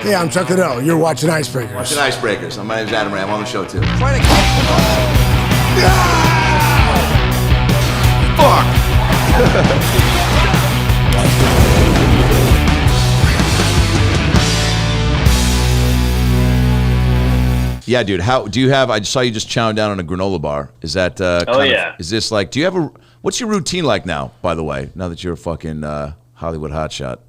Hey, I'm Chuck Liddell. You're watching Icebreakers. Watching Icebreakers. My name's Adam Ray. I'm on the show, too. Trying to catch the ball. Fuck! Yeah, dude. How do you have? I saw you just chowing down on a granola bar. Is that? Is this like? Do you have a? What's your routine like now? By the way, now that you're a fucking Hollywood hotshot.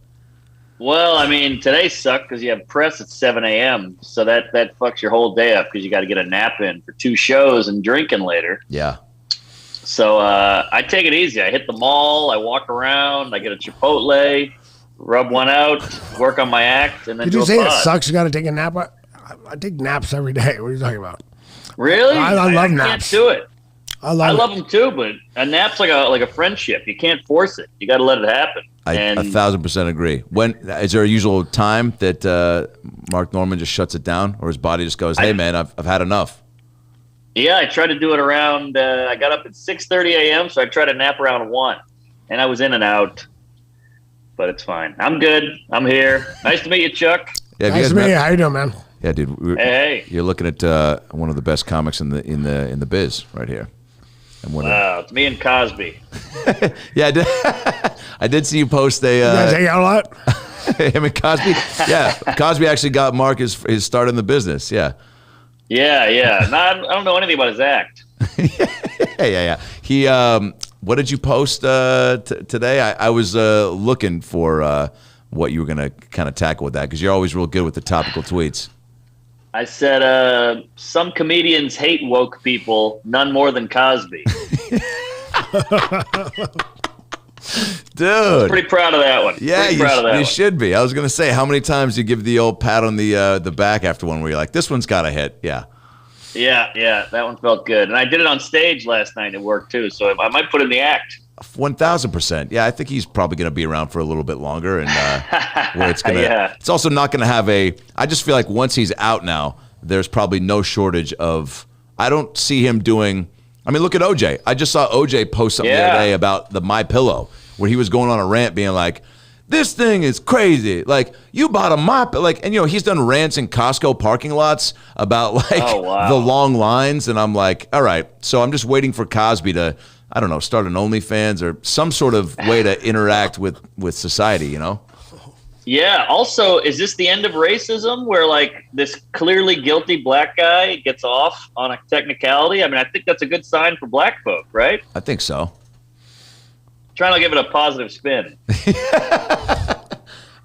Well, I mean, today sucked because you have press at 7 a.m. So that fucks your whole day up because you got to get a nap in for 2 shows and drinking later. Yeah. So I take it easy. I hit the mall. I walk around. I get a Chipotle, rub one out, work on my act, and then Did you say it sucks? You got to take a nap. I take naps every day. What are you talking about? Really? I love naps. I can't do it. I love them too, but a nap's like a friendship. You can't force it. You got to let it happen. I 1,000% agree. When is there a usual time that Mark Norman just shuts it down, or his body just goes, "Hey, man, I've had enough"? Yeah, I tried to do it around. I got up at 6:30 a.m., so I tried to nap around 1, and I was in and out. But it's fine. I'm good. I'm here. Nice to meet you, Chuck. Yeah, nice to meet you. How you doing, man? Yeah, dude. Hey. You're looking at one of the best comics in the biz right here. Wow, it's me and Cosby. Yeah, I did see you post a. You guys hang out a lot? Him and Cosby. Yeah, Cosby actually got Mark his start in the business. Yeah. Yeah. No, I don't know anything about his act. Yeah. He. What did you post today? I was looking for what you were gonna kind of tackle with that because you're always real good with the topical tweets. I said, some comedians hate woke people, none more than Cosby. Dude. I'm pretty proud of that one. Yeah, you should be. I was going to say, how many times do you give the old pat on the back after one where you're like, this one's got a hit? Yeah. Yeah, that one felt good. And I did it on stage last night at work, too, so I might put in the act. 1,000%. Yeah, I think he's probably going to be around for a little bit longer, and where it's gonna. Yeah. It's also not going to have a. I just feel like once he's out now, there's probably no shortage of. I don't see him doing. I mean, look at OJ. I just saw OJ post something the other day about the My Pillow, where he was going on a rant, being like, "This thing is crazy. Like, you bought a My Pillow." Like, and he's done rants in Costco parking lots about the long lines, and I'm like, all right. So I'm just waiting for Cosby to. I don't know, start an OnlyFans or some sort of way to interact with society, Yeah. Also, is this the end of racism where this clearly guilty black guy gets off on a technicality? I mean, I think that's a good sign for black folk, right? I think so. Trying to give it a positive spin.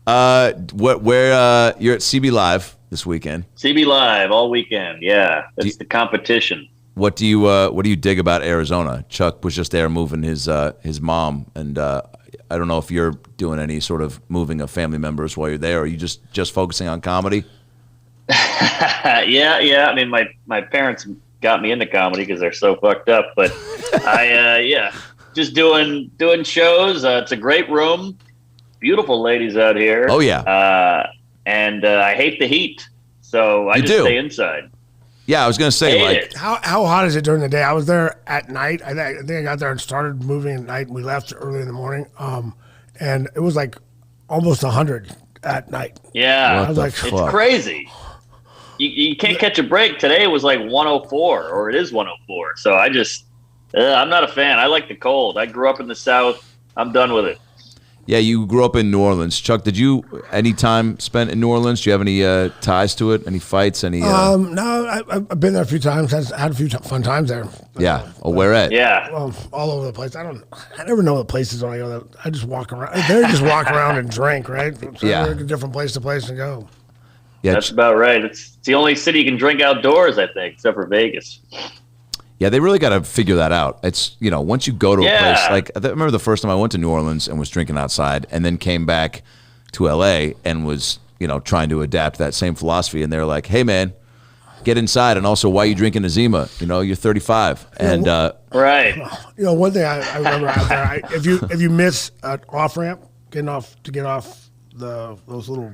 Where you're at CB Live this weekend? CB Live all weekend. Yeah. That's the competition. What do you dig about Arizona? Chuck was just there moving his mom, and I don't know if you're doing any sort of moving of family members while you're there, or are you just focusing on comedy? Yeah. I mean, my parents got me into comedy because they're so fucked up, but just doing shows. It's a great room, beautiful ladies out here. Oh yeah, and I hate the heat, so I just stay inside. Yeah, I was going to say, how hot is it during the day? I was there at night. I think I got there and started moving at night. We left early in the morning, and it was like almost 100 at night. Yeah, I was like, it's crazy. You can't catch a break. Today it was like 104, or it is 104. So I'm not a fan. I like the cold. I grew up in the South. I'm done with it. Yeah, you grew up in New Orleans. Chuck, did you any time spent in New Orleans? Do you have any ties to it? Any fights? Any? No, I've been there a few times. I've had a few fun times there. Yeah. Where at? Yeah. Well, all over the place. I never know the places when I go there. I just walk around. They just walk around and drink, right? So yeah. A different place to place and go. Yeah, that's about right. It's the only city you can drink outdoors, I think, except for Vegas. Yeah, they really got to figure that out. It's, once you go to a place, I remember the first time I went to New Orleans and was drinking outside and then came back to LA and was, trying to adapt that same philosophy. And they're like, hey, man, get inside. And also, why are you drinking a Zima? You're 35. And right. One thing I remember out there, if you miss an off ramp, get off those little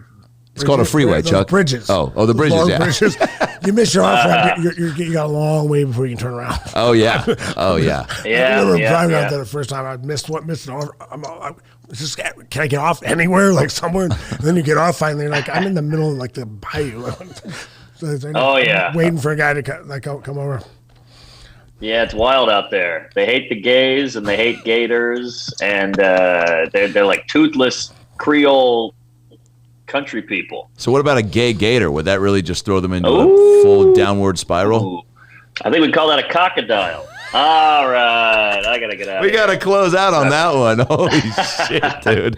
It's called a freeway, those Chuck. Bridges. The Those bridges, long yeah. Bridges. You miss your off ramp. You got a long way before you can turn around. Oh, yeah. Oh, yeah. Yeah, I remember yeah, driving yeah. out there the first time. I missed it. Can I get off anywhere? Like somewhere? And then you get off finally. Like I'm in the middle of like the bayou. Waiting for a guy to come over. Yeah, it's wild out there. They hate the gays and they hate gators, and they're like toothless Creole country people. So what about a gay gator? Would that really just throw them into Ooh. a full downward spiral? Ooh. I think we call that a crocodile. All right, I gotta get out. We got to close out on that one. Holy shit, dude.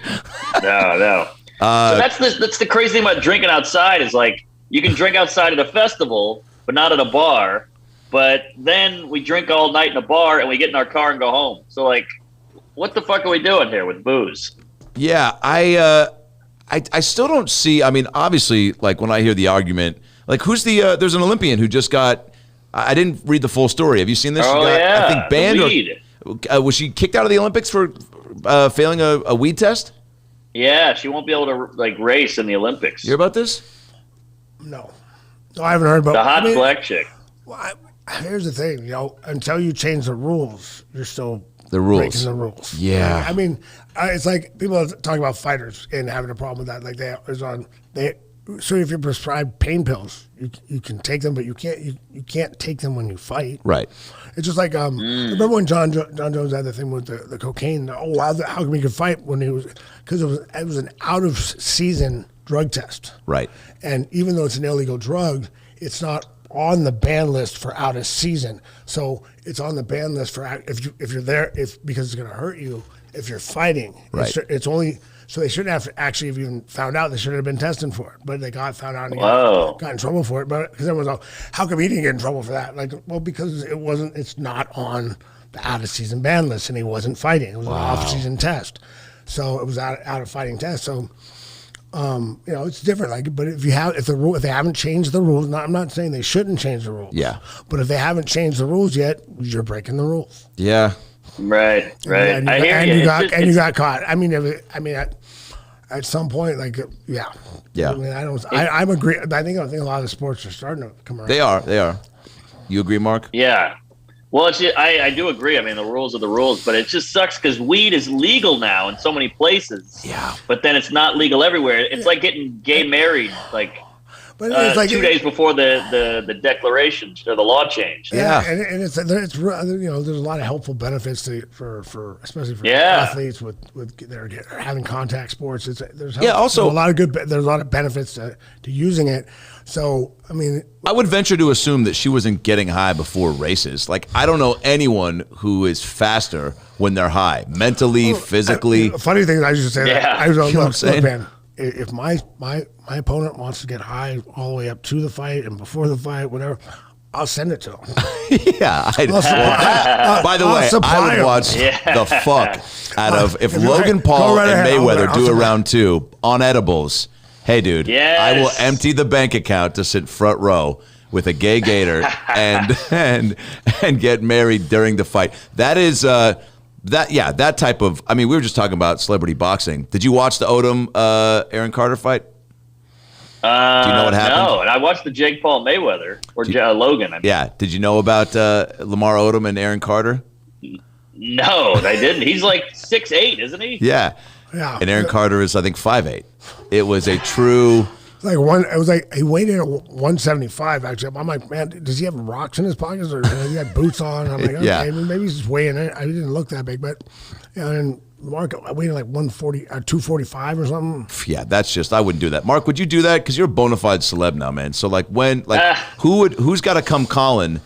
No. So that's the crazy thing about drinking outside is like you can drink outside at a festival, but not at a bar. But then we drink all night in a bar and we get in our car and go home. So like, what the fuck are we doing here with booze? Yeah, I still don't see. I mean, obviously, like when I hear the argument, like who's the? There's an Olympian who just got. I didn't read the full story. Have you seen this? Oh, she got, yeah, I think banned or was she kicked out of the Olympics for failing a weed test? Yeah, she won't be able to like race in the Olympics. You hear about this? No, I haven't heard about The hot black chick. Well, here's the thing, until you change the rules, you're still breaking the rules. Yeah. I mean, it's like people talk about fighters and having a problem with that. Like so if you're prescribed pain pills, you can take them, but you can't take them when you fight. Right. It's just like remember when John Jones had the thing with the cocaine? Oh, how come he could fight when he was because it was an out of season drug test. Right. And even though it's an illegal drug, it's not on the ban list for out of season. So it's on the ban list for if you're there because it's going to hurt you if you're fighting. Right. It's only so they shouldn't have actually have even found out. They shouldn't have been testing for it, but they found out and got in trouble for it. But because everyone's like, how come he didn't get in trouble for that? Like, well, because it's not on the out of season ban list, and he wasn't fighting. It was an off season test, so it was out of fighting test. So. It's different. Like, but if they haven't changed the rules, I'm not saying they shouldn't change the rules. Yeah. But if they haven't changed the rules yet, you're breaking the rules. Yeah. Right. And I hear you. You got caught. I mean, at some point, like, yeah. Yeah. I mean, I'm agree. I think a lot of the sports are starting to come around. They are. You agree, Mark? Yeah. Well, I do agree. I mean, the rules are the rules, but it just sucks because weed is legal now in so many places. Yeah. But then it's not legal everywhere. It's like getting gay married, like, but it's like 2 days before the declaration or the law changed. Yeah, and it's there's a lot of helpful benefits for especially for athletes with they're having contact sports. There's a lot of benefits to using it. So I mean, I would venture to assume that she wasn't getting high before races. Like I don't know anyone who is faster when they're high, mentally, physically. Funny thing, I used to say that. I was You know what I'm saying? man, if my opponent wants to get high all the way up to the fight and before the fight, whatever, I'll send it to him. Yeah. By the way, I would watch the fuck out of if Logan Paul and Mayweather do a round 2 on edibles. Hey, dude, I will empty the bank account to sit front row with a gay gator and get married during the fight. That is that type of. I mean, we were just talking about celebrity boxing. Did you watch the Odom Aaron Carter fight? Do you know what happened? No, and I watched the Jake Paul Mayweather or Logan. Yeah. Did you know about Lamar Odom and Aaron Carter? No, I didn't. He's like 6'8", isn't he? Yeah. Yeah. And Aaron Carter is, I think, 5'8". It was a true. It was like he weighed in at 175. Actually, I'm like, man, does he have rocks in his pockets or he had boots on? I'm like, okay, maybe he's just weighing it. I didn't look that big, but and Mark weighed in like 140, 245 or something. Yeah, that's just I wouldn't do that. Mark, would you do that? Because you're a bona fide celeb now, man. So who's got to come calling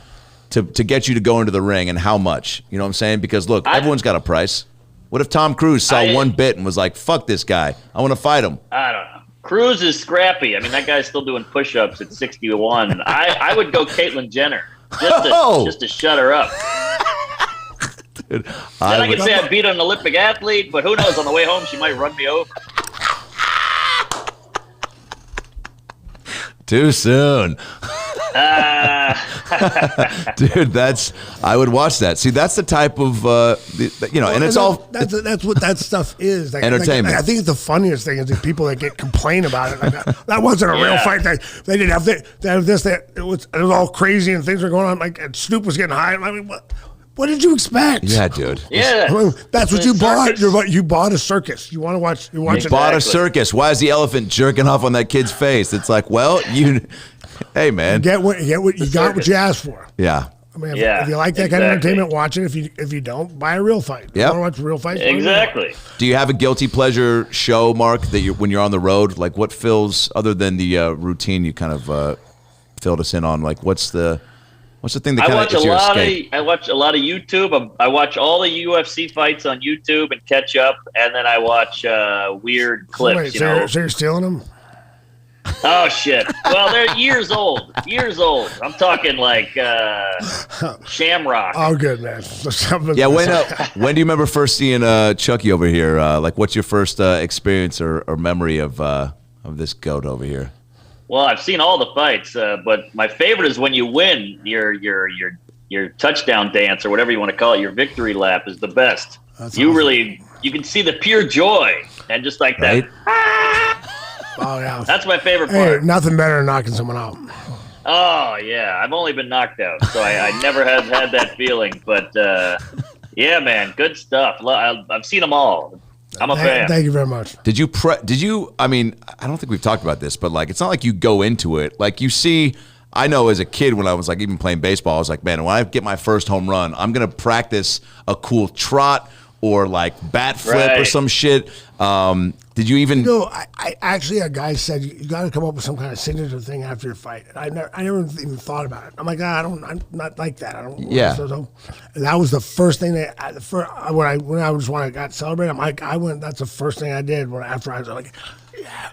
to get you to go into the ring and how much? You know what I'm saying? Because look, everyone's got a price. What if Tom Cruise saw one bit and was like, fuck this guy, I want to fight him? I don't know. Cruz is scrappy. I mean, that guy's still doing push-ups at 61. I would go Caitlyn Jenner just to shut her up. Dude, then I could say I beat an Olympic athlete, but who knows? On the way home, she might run me over. Too soon. Dude, I would watch that. See, that's the type of, and it's all. That's what that stuff is. Like, entertainment. I think the funniest thing is the people that complain about it. Like that wasn't a real fight. They didn't have this. It was all crazy and things were going on. Like, and Snoop was getting high. I mean, what did you expect? Yeah, dude. Yeah. I mean, that's what you bought. You bought a circus. You want to watch. You bought a circus. Why is the elephant jerking off on that kid's face? It's like, well, hey, man. Get what you got what you asked for. Yeah. I mean, if you like that kind of entertainment, watch it. If you don't, buy a real fight. Yeah. You want to watch real fights? Exactly. Do you have a guilty pleasure show, Mark, that when you're on the road? Like, what fills, other than the routine you kind of filled us in on? Like, what's the thing that kind of is your escape? I watch a lot of YouTube. I watch all the UFC fights on YouTube and catch up, and then I watch weird clips. So you're stealing them? Oh shit! Well, they're years old. I'm talking like Shamrock. Oh, good, man. Yeah. When do you remember first seeing Chucky over here? Like, what's your first experience or memory of this goat over here? Well, I've seen all the fights, but my favorite is when you win your touchdown dance or whatever you want to call it. Your victory lap is the best. That's awesome. You can see the pure joy and just like that. Oh yeah, that's my favorite part. Hey, nothing better than knocking someone out. Oh yeah, I've only been knocked out, so I never have had that feeling. But yeah, man, good stuff. I've seen them all. I'm a fan. Thank you very much. Did you? I mean, I don't think we've talked about this, but like, it's not like you go into it like you see. I know as a kid when I was like even playing baseball, I was like, man, when I get my first home run, I'm gonna practice a cool trot or like bat flip or some shit. Did you even? No, I actually, a guy said you got to come up with some kind of signature thing after your fight. And I never even thought about it. I'm like, I'm not like that. I don't. Yeah. So, and that was the first thing when I got celebrated. I'm like, that's the first thing I did after I was like, yeah.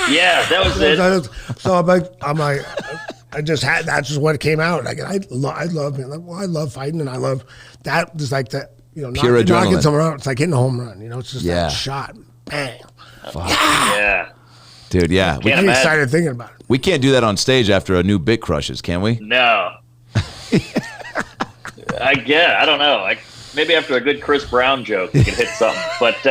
Yeah, that was it. So I'm like, that's just what came out. Like, I love it. Like, I love fighting, and I love that. Just like that, pure adrenaline. Knocking someone out. It's like hitting a home run. It's just that shot. Bang. Yeah. Dude, yeah. We get excited thinking about it. We can't do that on stage after a new bit crushes, can we? No. I don't know. Maybe after a good Chris Brown joke, we can hit something. But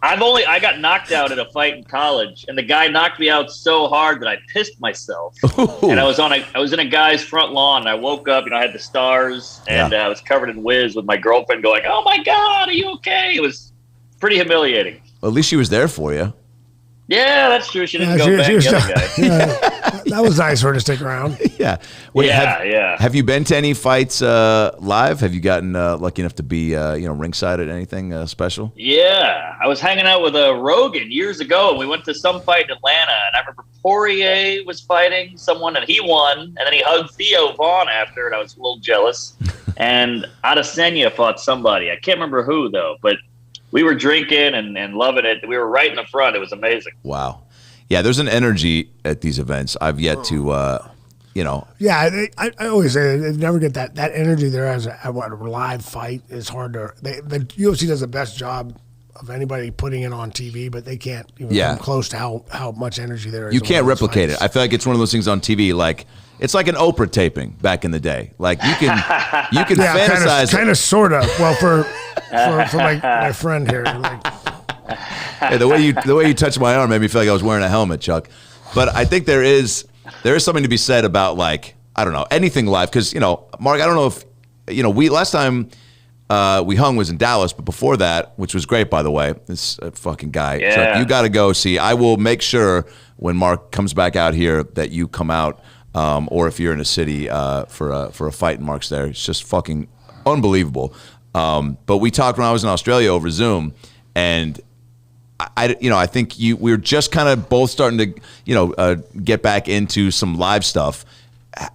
I got knocked out at a fight in college, and the guy knocked me out so hard that I pissed myself. Ooh. And I was in a guy's front lawn, and I woke up, I had the stars, and I was covered in whiz with my girlfriend going, "Oh my God, are you okay?" It was pretty humiliating. Well, at least she was there for you. Yeah, that's true. She didn't go back the other guy. Yeah, that was nice for her to stick around. Yeah. Wait, yeah. Have you been to any fights live? Have you gotten lucky enough to be ringside at anything special? Yeah. I was hanging out with Rogan years ago, and we went to some fight in Atlanta, and I remember Poirier was fighting someone, and he won, and then he hugged Theo Vaughn after, and I was a little jealous. And Adesanya fought somebody. I can't remember who, though, but we were drinking and loving it. We were right in the front. It was amazing. Wow. Yeah, there's an energy at these events. I've yet to, Yeah, I always say they never get that energy there as a live fight. It's hard to. The UFC does the best job of anybody putting it on TV, but they can't even come close to how much energy there is. You can't replicate it. I feel like it's one of those things on TV, like it's like an Oprah taping back in the day. Like you can fantasize, kind of, sort of. Well, for my friend here, like, hey, the way you touched my arm made me feel like I was wearing a helmet, Chuck. But I think there is something to be said about, like, I don't know, anything live, because Mark, I don't know if we last time. We hung was in Dallas, but before that, which was great, by the way, this fucking guy. Yeah. Chuck, you got to go see. I will make sure when Mark comes back out here that you come out, or if you're in a city for a fight and Mark's there. It's just fucking unbelievable. But we talked when I was in Australia over Zoom, and I think we're just kind of both starting to get back into some live stuff.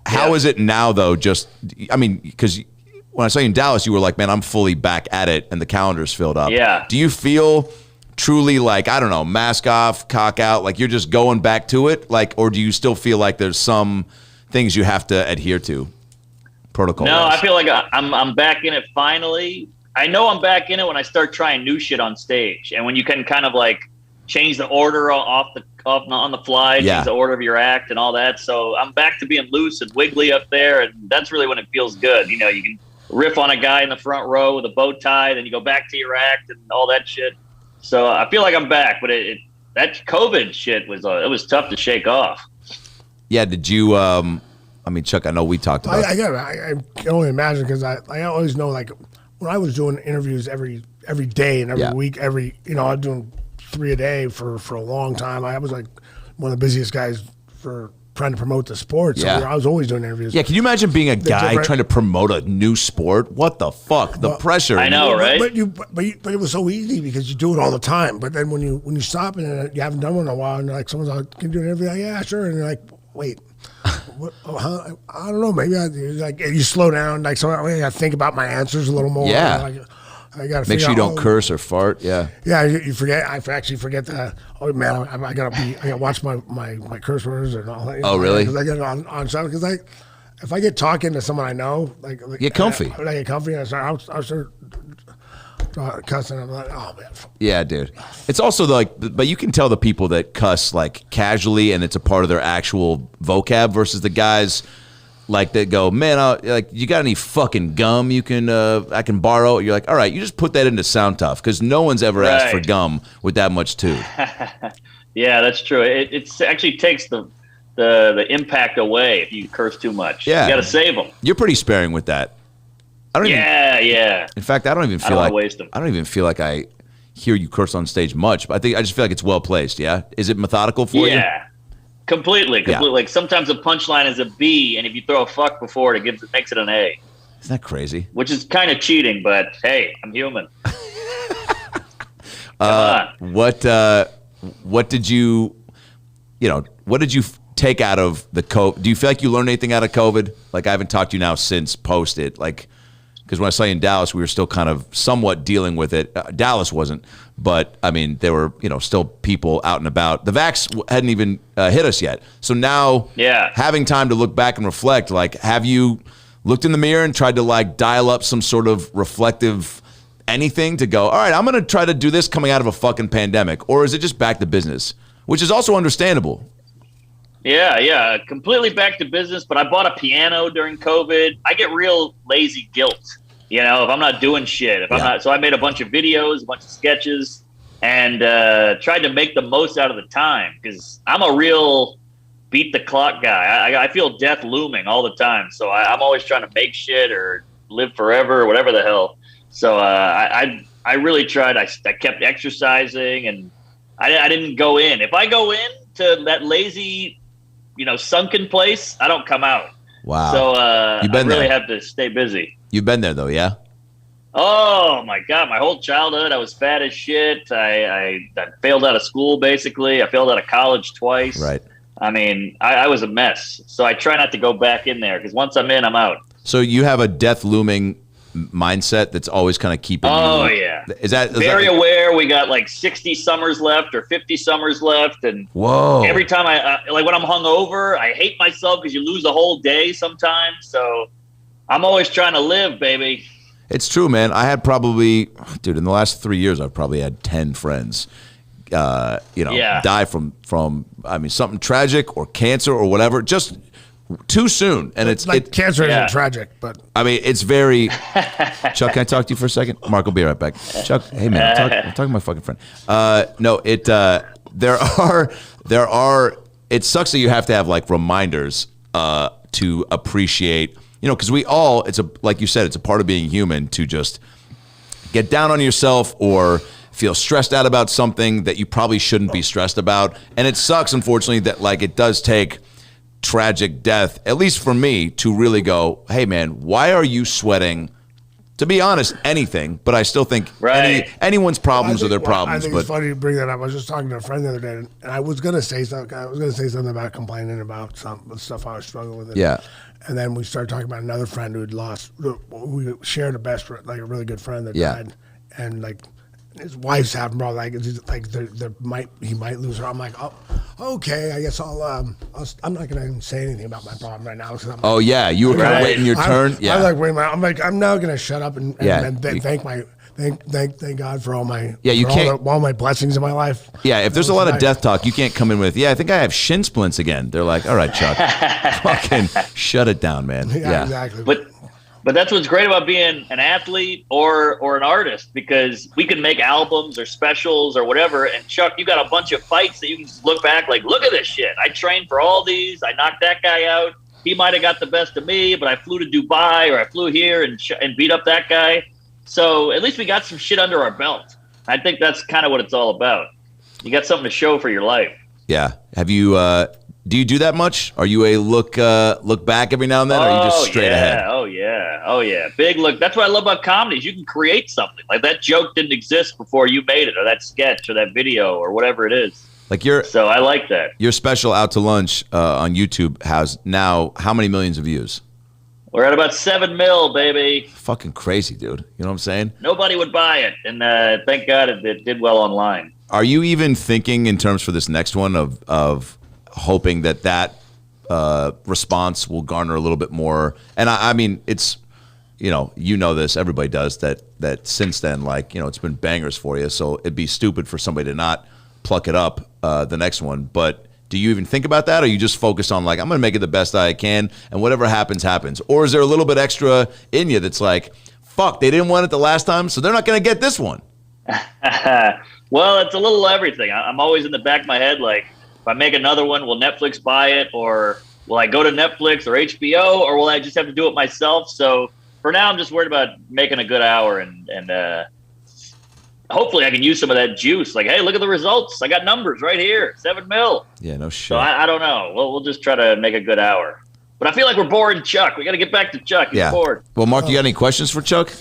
How is it now, though? Because when I saw you in Dallas, you were like, man, I'm fully back at it, and the calendar's filled up. Yeah. Do you feel truly like, I don't know, mask off, cock out, like you're just going back to it? Like, or do you still feel like there's some things you have to adhere to, protocol? No, I feel like I'm back in it finally. I know I'm back in it when I start trying new shit on stage, and when you can kind of like change the order on the fly, change the order of your act and all that. So I'm back to being loose and wiggly up there, and that's really when it feels good. You can riff on a guy in the front row with a bow tie, then you go back to your act and all that shit. So I feel like I'm back, but that COVID shit was it was tough to shake off. Yeah, did you? Chuck, I know we talked about. I can only imagine because I always know, like, when I was doing interviews every day and every week, I was doing 3 a day for a long time. I was like one of the busiest guys for trying to promote the sport. So I was always doing interviews. Yeah, can you imagine being a guy trying to promote a new sport? What the fuck? The pressure. I know, right? But it was so easy because you do it all the time. But then when you stop and you haven't done one in a while, and like someone's like, "Can you do an interview?" Like, yeah, sure. And you're like, "Wait, what, I don't know. Maybe you slow down. Like, so I think about my answers a little more. Yeah. I got to make sure you don't curse or fart. Yeah. Yeah, you forget. I actually forget that. Oh man, I gotta watch my curse words and all that. Really? Because I get on sound because if I get talking to someone I know, get comfy. I get comfy and I'll start cussing. I'm like, oh man. Yeah, dude. It's also but you can tell the people that cuss like casually and it's a part of their actual vocab versus the guys. Like they go, man, you got any fucking gum you can I can borrow? You're like, all right, you just put that into Sound Tough because no one's ever asked for gum with that much too. Yeah, that's true. It actually takes the impact away if you curse too much. Yeah, you got to save them. You're pretty sparing with that. I don't yeah. In fact, I don't even feel like I hear you curse on stage much. But I just feel like it's well placed. Yeah, is it methodical for you? Yeah. Completely. Yeah. Like sometimes a punchline is a B, and if you throw a fuck before it, makes it an A. Isn't that crazy? Which is kind of cheating, but hey, I'm human. Come on. What did you take out of the COVID? Do you feel like you learned anything out of COVID? Like I haven't talked to you now since post it. Like, because when I saw you in Dallas, we were still kind of somewhat dealing with it. Dallas wasn't, but I mean, there were still people out and about. The vax hadn't even hit us yet. So now, having time to look back and reflect, like, have you looked in the mirror and tried to like dial up some sort of reflective anything to go, all right, I'm going to try to do this coming out of a fucking pandemic, or is it just back to business, which is also understandable? Yeah, completely back to business. But I bought a piano during COVID. I get real lazy guilt, if I'm not doing shit. So I made a bunch of videos, a bunch of sketches, and tried to make the most out of the time because I'm a real beat the clock guy. I feel death looming all the time. So I'm always trying to make shit or live forever or whatever the hell. So I really tried. I kept exercising and I didn't go in. If I go in to that lazy, sunken place, I don't come out. Wow. So I really have to stay busy. You've been there though, yeah? Oh my God. My whole childhood, I was fat as shit. I failed out of school, basically. I failed out of college twice. Right. I mean, I was a mess. So I try not to go back in there because once I'm in, I'm out. So you have a death looming mindset that's always kind of keeping yeah. Is that very aware? We got like 60 summers left or 50 summers left, and every time I like when I'm hungover, I hate myself because you lose a whole day sometimes. So I'm always trying to live, baby. It's true, man. I had probably, dude, in the last 3 years, I've probably had 10 friends, die from something tragic or cancer or whatever. Just too soon, and it's like cancer isn't tragic, but I mean it's very. Chuck, can I talk to you for a second? Mark will be right back. Chuck, hey man, I'm talking to my fucking friend. There are. It sucks that you have to have like reminders to appreciate, because we all. Like you said, it's a part of being human to just get down on yourself or feel stressed out about something that you probably shouldn't be stressed about, and it sucks, unfortunately, that like it does take tragic death, at least for me, to really go, hey man, why are you sweating? To be honest, anything, but I still think anyone's problems are their problems. I think it's funny you bring that up. I was just talking to a friend the other day, and I was gonna say something. About complaining about some stuff I was struggling with. Yeah. And then we started talking about another friend who had lost. We shared a really good friend that died, and like his wife's having problems. He might lose her. I'm like, oh, okay. I guess I'm not gonna say anything about my problem right now. You were kind of waiting your turn. I'm now gonna shut up and thank Thank God for all my all my blessings in my life. Yeah, if there's a lot of death talk, you can't come in with, I think I have shin splints again. They're like, all right, Chuck, fucking shut it down, man. Yeah, exactly. But that's what's great about being an athlete or an artist, because we can make albums or specials or whatever. And Chuck, you got a bunch of fights that you can just look back like, look at this shit. I trained for all these. I knocked that guy out. He might have got the best of me, but I flew to Dubai or I flew here and beat up that guy. So at least we got some shit under our belt. I think that's kind of what it's all about. You got something to show for your life. Yeah. Have you? Do you do that much? Are you a look back every now and then, or are you just straight ahead? Oh yeah. Big look. That's what I love about comedy. Is you can create something. Like that joke didn't exist before you made it, or that sketch, or that video, or whatever it is. So I like that. Your special Out to Lunch on YouTube has now how many millions of views? We're at about 7 mil, baby. Fucking crazy, dude. You know what I'm saying? Nobody would buy it, and thank God it did well online. Are you even thinking in terms for this next one of hoping that response will garner a little bit more? And I mean, it's, you know this, everybody does, that since then, like, it's been bangers for you. So it'd be stupid for somebody to not pluck it up the next one. But do you even think about that? Or you just focus on, like, I'm going to make it the best I can, and whatever happens, happens? Or is there a little bit extra in you that's like, fuck, they didn't want it the last time, so they're not going to get this one? Well, it's a little everything. I'm always in the back of my head, like, if I make another one, will Netflix buy it? Or will I go to Netflix or HBO? Or will I just have to do it myself? So for now, I'm just worried about making a good hour, and hopefully I can use some of that juice. Like, hey, look at the results. I got numbers right here, 7 mil. Yeah, no shit. So I don't know. We'll just try to make a good hour. But I feel like we're boring Chuck. We got to get back to Chuck. He's bored. Well, Mark, you got any questions for Chuck?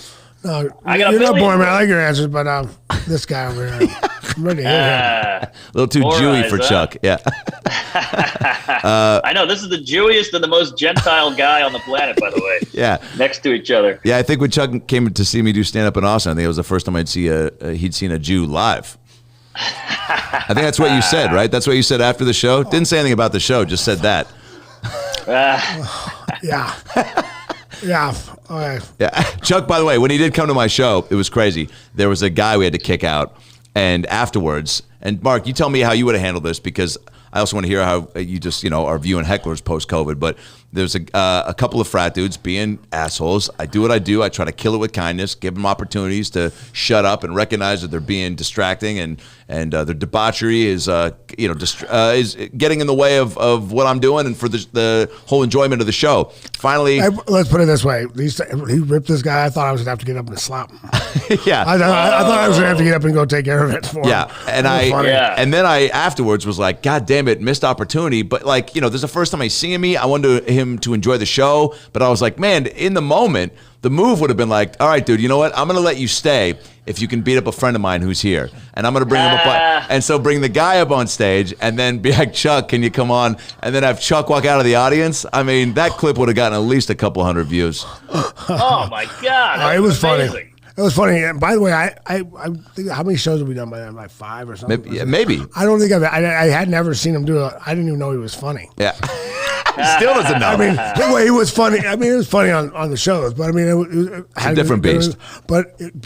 No, you're not boring, man. I like your answers, but this guy over here, I'm ready to hit him. A little too Jewy for Chuck. Yeah. I know. This is the Jewiest and the most Gentile guy on the planet, by the way. Yeah. Next to each other. Yeah, I think when Chuck came to see me do stand-up in Austin, I think it was the first time he'd seen a Jew live. I think that's what you said, right? That's what you said after the show? Didn't say anything about the show, just said that. Yeah. Yeah. Okay. Yeah. Chuck, by the way, when he did come to my show, it was crazy. There was a guy we had to kick out, and afterwards, and Mark, you tell me how you would have handled this, because I also want to hear how you just, are viewing hecklers post-COVID. But there's a couple of frat dudes being assholes. I do what I do. I try to kill it with kindness, give them opportunities to shut up and recognize that they're being distracting, and their debauchery is getting in the way of what I'm doing and for the whole enjoyment of the show. Finally, let's put it this way: he ripped this guy. I thought I was gonna have to get up and slap him. Yeah, I thought I was gonna have to get up and go take care of it for him. Yeah, and then I afterwards was like, God damn it, missed opportunity. But like, this is the first time I see him. I wanted him to enjoy the show, but I was like, man, in the moment, the move would have been like, all right, dude, you know what? I'm going to let you stay if you can beat up a friend of mine who's here. And I'm going to bring him up. And so bring the guy up on stage and then be like, Chuck, can you come on? And then have Chuck walk out of the audience. I mean, that clip would have gotten at least a couple hundred views. Oh, my God. It was amazing. Funny. It was funny. And by the way, I think, how many shows have we done by then? Like 5 or something? Maybe. I don't think I had never seen him do it. I didn't even know he was funny. Yeah. Still doesn't know. I mean, the way he was funny. I mean, it was funny on the shows, but I mean, it a different beast.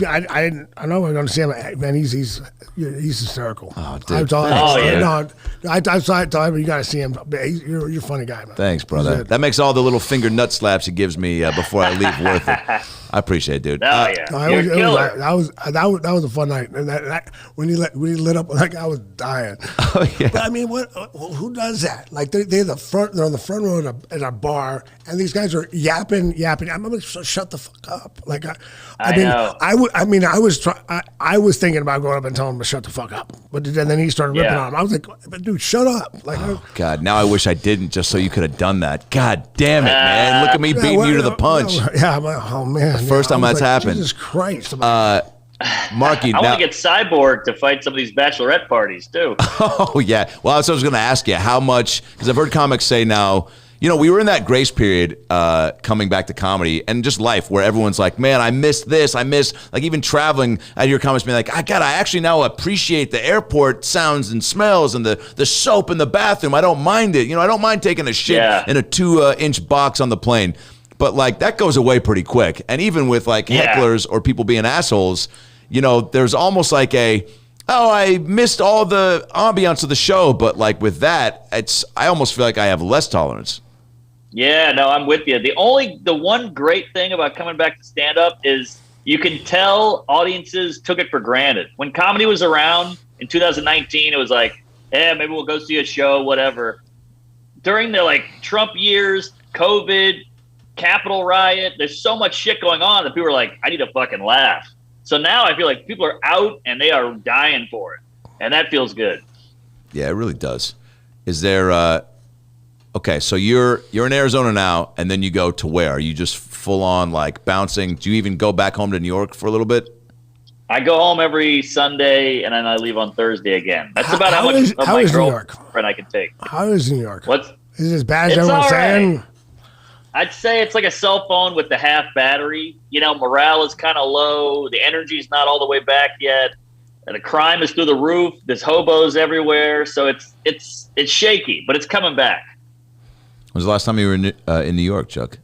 I know we're going to see him. Man, he's hysterical. Oh, dude. I tell him you got to see him. You're a funny guy, man. Thanks, brother. That makes all the little finger nut slaps he gives me before I leave worth it. I appreciate it, dude. Oh yeah, that was a fun night. And when he lit up, like I was dying. Oh yeah. But I mean, who does that? Like they're on the front row at a bar, and these guys are yapping. I'm like, shut the fuck up. Like I was thinking about going up and telling him to shut the fuck up, but then he started ripping on him. I was like, dude, shut up. Like, God, now I wish I didn't, just so you could have done that. God damn it, man! Look at me beating you to the punch. Oh man. First time that's happened. Jesus Christ. Marky, I want to get Cyborg to fight some of these bachelorette parties too. Oh yeah. Well, that's what I was going to ask you. How much? Because I've heard comics say now, we were in that grace period coming back to comedy and just life where everyone's like, man, I miss this. I miss, like, even traveling. I hear comics being like, I actually now appreciate the airport sounds and smells and the soap in the bathroom. I don't mind it. I don't mind taking a shit in a 2-inch box on the plane. But like that goes away pretty quick. And even with like hecklers or people being assholes, there's almost like I missed all the ambiance of the show, but like with that, I almost feel like I have less tolerance. Yeah, no, I'm with you. The one great thing about coming back to stand up is you can tell audiences took it for granted. When comedy was around in 2019, it was like, maybe we'll go see a show, whatever. During the Trump years, COVID, Capitol riot, there's so much shit going on that people are like, I need to fucking laugh. So now I feel like people are out and they are dying for it. And that feels good. Yeah, it really does. Is there okay, so you're in Arizona now, and then you go to where? Are you just full on bouncing? Do you even go back home to New York for a little bit? I go home every Sunday, and then I leave on Thursday again. That's about how much of my girlfriend I can take. How is New York? Is it as bad as everyone's saying? I'd say it's like a cell phone with the half battery. Morale is kind of low. The energy is not all the way back yet. And the crime is through the roof. There's hobos everywhere. So it's shaky, but it's coming back. When was the last time you were in New York, Chuck?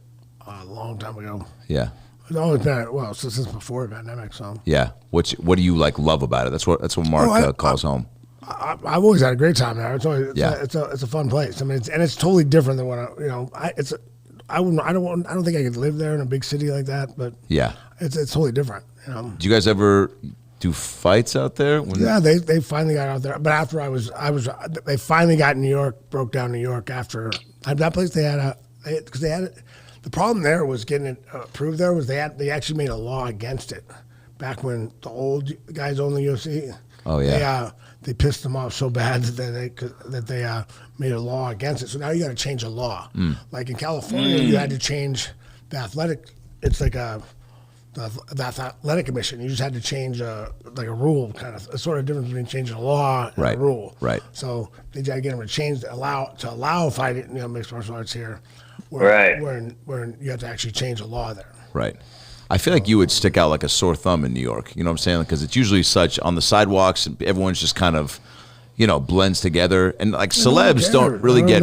A long time ago. Yeah. It's always been, since before the pandemic. So. Yeah. What do you love about it? That's what Mark calls home. I've always had a great time there. It's a fun place. I mean, it's totally different than what I don't think I could live there in a big city like that. But yeah, it's totally different. Do you guys ever do fights out there? Yeah, they finally got out there. But after they finally got in New York, broke down New York after that place. They had the problem there was getting it approved. There was they actually made a law against it back when the old guys owned the UFC. Oh yeah. They pissed them off so bad that they made a law against it. So now you got to change a law. Like in California, you had to change the athletic. It's like the athletic commission. You just had to change a rule, kind of a sort of difference between changing a law and a rule. Right. So they got to get them to change to allow fighting, mixed martial arts here. Where you have to actually change a law there. Right. I feel like you would stick out like a sore thumb in New York. You know what I'm saying? Because it's usually such on the sidewalks, and everyone's just kind of, blends together. And celebs don't really get.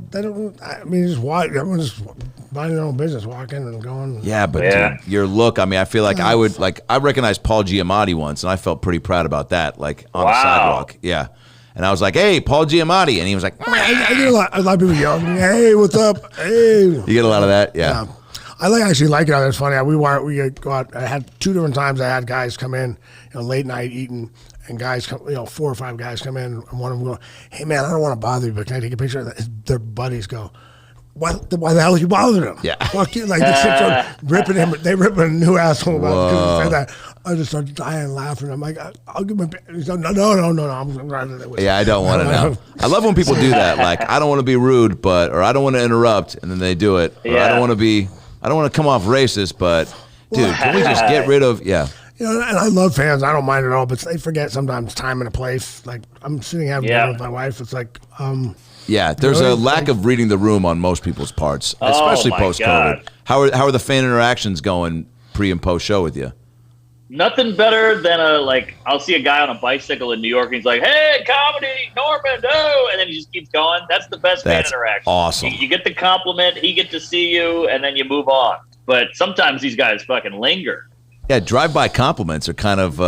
They don't. I mean, just walk. Everyone's just minding their own business, walking and going. Yeah, but dude, your look. I mean, I feel like I would I recognized Paul Giamatti once, and I felt pretty proud about that. On the sidewalk. Yeah. And I was like, "Hey, Paul Giamatti," and he was like, I get a lot of people yelling at me, "Hey, what's up?" Hey. You get a lot of that, yeah. I actually like it. It's funny. We go out. I had 2 different times. I had guys come in, late night eating, and guys come, 4 or 5 guys come in, and one of them go, "Hey man, I don't want to bother you, but can I take a picture?" Their buddies go, why the hell are you bothering him? Yeah. Fuck you. Like, the shit's on ripping him. They ripping a new asshole about because he said that. I just started dying laughing. I'm like, I'll give him a... He's like, no. I'm right. Yeah, I don't want to know. I love when people do that. Like, I don't want to be rude, or I don't want to interrupt, and then they do it. Or I don't want to come off racist, but, dude, can we just get rid of... Yeah. And I love fans. I don't mind at all, but they forget sometimes time and a place. Like, I'm sitting having dinner with my wife. It's like... Yeah, there's a lack of reading the room on most people's parts, especially post-COVID. How are the fan interactions going pre and post show with you? Nothing better than I'll see a guy on a bicycle in New York and he's like, "Hey, comedy, Norman, no," and then he just keeps going. That's the best fan interaction. Awesome. You get the compliment, he gets to see you, and then you move on. But sometimes these guys fucking linger. Yeah, drive-by compliments are kind of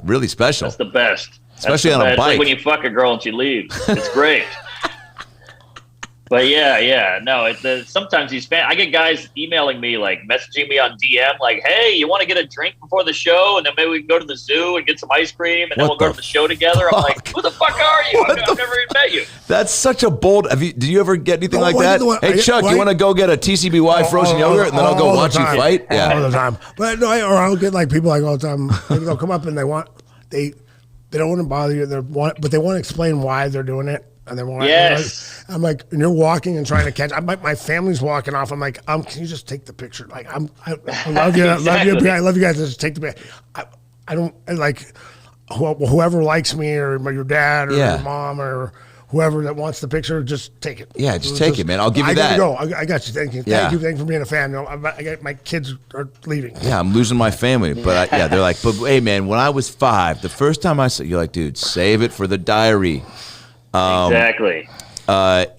really special. That's the best. Especially on a bike. It's like when you fuck a girl and she leaves. It's great. But no. Sometimes these fans, I get guys emailing me, messaging me on DM, like, "Hey, you want to get a drink before the show, and then maybe we can go to the zoo and get some ice cream, and then we'll go to the show together." I'm like, "Who the fuck are you? I've never even met you." That's such a bold. Did you ever get anything like that? Hey, Chuck, you want to go get a TCBY frozen yogurt, and then I'll go watch you fight? Yeah, all the time. But no, or I'll get people all the time. They'll come up and they don't want to bother you. But they want to explain why they're doing it. And they want. Yes. I'm like, and you're walking and trying to catch. My family's walking off. I'm like, can you just take the picture? Like, I love you. Exactly. I love you guys. Just take the picture. I don't like whoever likes me or your dad or your mom or whoever that wants the picture. Just take it. Yeah, just take it, man. I'll give you that. I gotta go. I got you. Thank you. Thank you for being a fan. I got my kids are leaving. Yeah, I'm losing my family, but they're like, but hey, man, when I was 5, the first time I saw you're like, dude, save it for the diary. Exactly.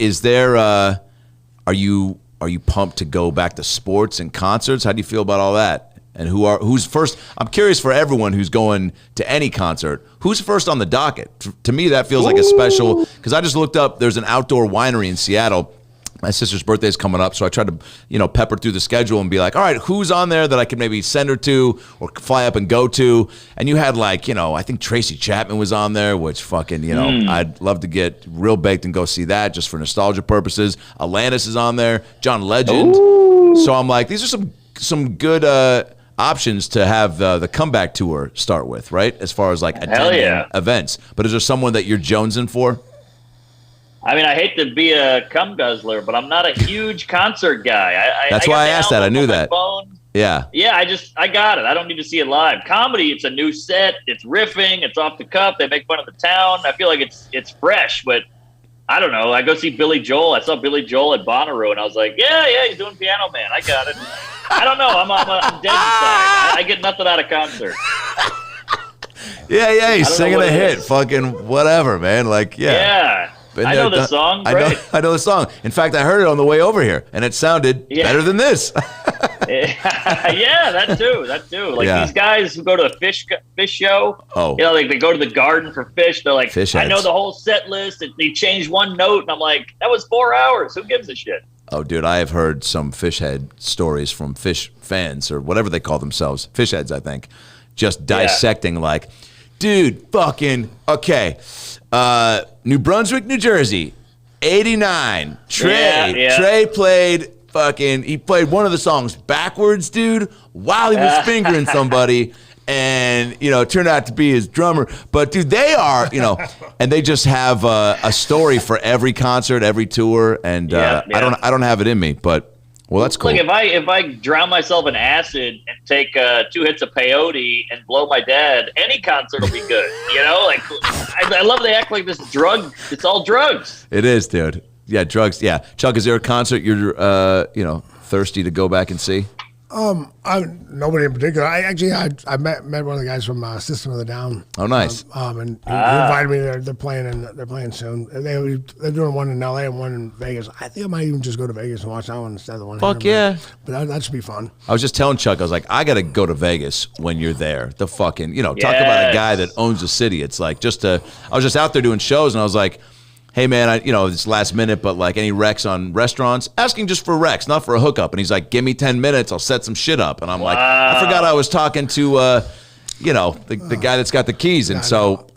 Is there? Are you pumped to go back to sports and concerts? How do you feel about all that? and who's first? I'm curious for everyone who's going to any concert, who's first on the docket? To me, that feels like a special, because I just looked up, there's an outdoor winery in Seattle. My sister's birthday is coming up, so I tried to, pepper through the schedule and be like, all right, who's on there that I could maybe send her to or fly up and go to? And you had I think Tracy Chapman was on there, which fucking, I'd love to get real baked and go see that just for nostalgia purposes. Alanis is on there, John Legend. Ooh. So I'm like, these are some good options to have the comeback tour start with, right? As far as attending events. But is there someone that you're jonesing for? I mean, I hate to be a cum guzzler, but I'm not a huge concert guy. That's why I asked that. I knew that. Yeah. Yeah, I got it. I don't need to see it live. Comedy, it's a new set. It's riffing. It's off the cuff. They make fun of the town. I feel like it's fresh, but I don't know. I go see Billy Joel. I saw Billy Joel at Bonnaroo, and I was like, yeah, he's doing Piano Man. I got it. I don't know. I'm dead inside. I get nothing out of concert. Yeah, he's singing a hit. Fucking whatever, man. Yeah. I know the song. I know the song. In fact, I heard it on the way over here, and it sounded better than this. Yeah, that too. These guys who go to the fish show, they go to the garden for fish. They're like, I know the whole set list. They changed one note, and I'm like, that was 4 hours. Who gives a shit? Oh, dude, I have heard some fish head stories from fish fans or whatever they call themselves, fish heads, I think, just dissecting dude, fucking, okay. New Brunswick, New Jersey, 89. Trey played he played one of the songs backwards, dude, while he was fingering somebody. And, it turned out to be his drummer. But, dude, they are, and they just have a story for every concert, every tour. And I don't have it in me, but. Well, that's cool. Look, if I drown myself in acid and take 2 hits of peyote and blow my dad, any concert will be good. I love they act like this drug. It's all drugs. It is, dude. Yeah, drugs. Yeah, Chuck, is there a concert you're thirsty to go back and see? Nobody in particular. I met one of the guys from System of the Down. Oh, nice. And he invited me there. They're playing soon. They're doing one in LA and one in Vegas. I think I might even just go to Vegas and watch that one instead of the one. Fuck here, but that should be fun. I was just telling Chuck, I was like, I got to go to Vegas when you're there. The fucking, talk about a guy that owns the city. It's like I was just out there doing shows, and I was like, hey, man, it's last minute, but any recs on restaurants? Asking just for recs, not for a hookup. And he's like, give me 10 minutes, I'll set some shit up. And I'm like, I forgot I was talking to, the guy that's got the keys. And so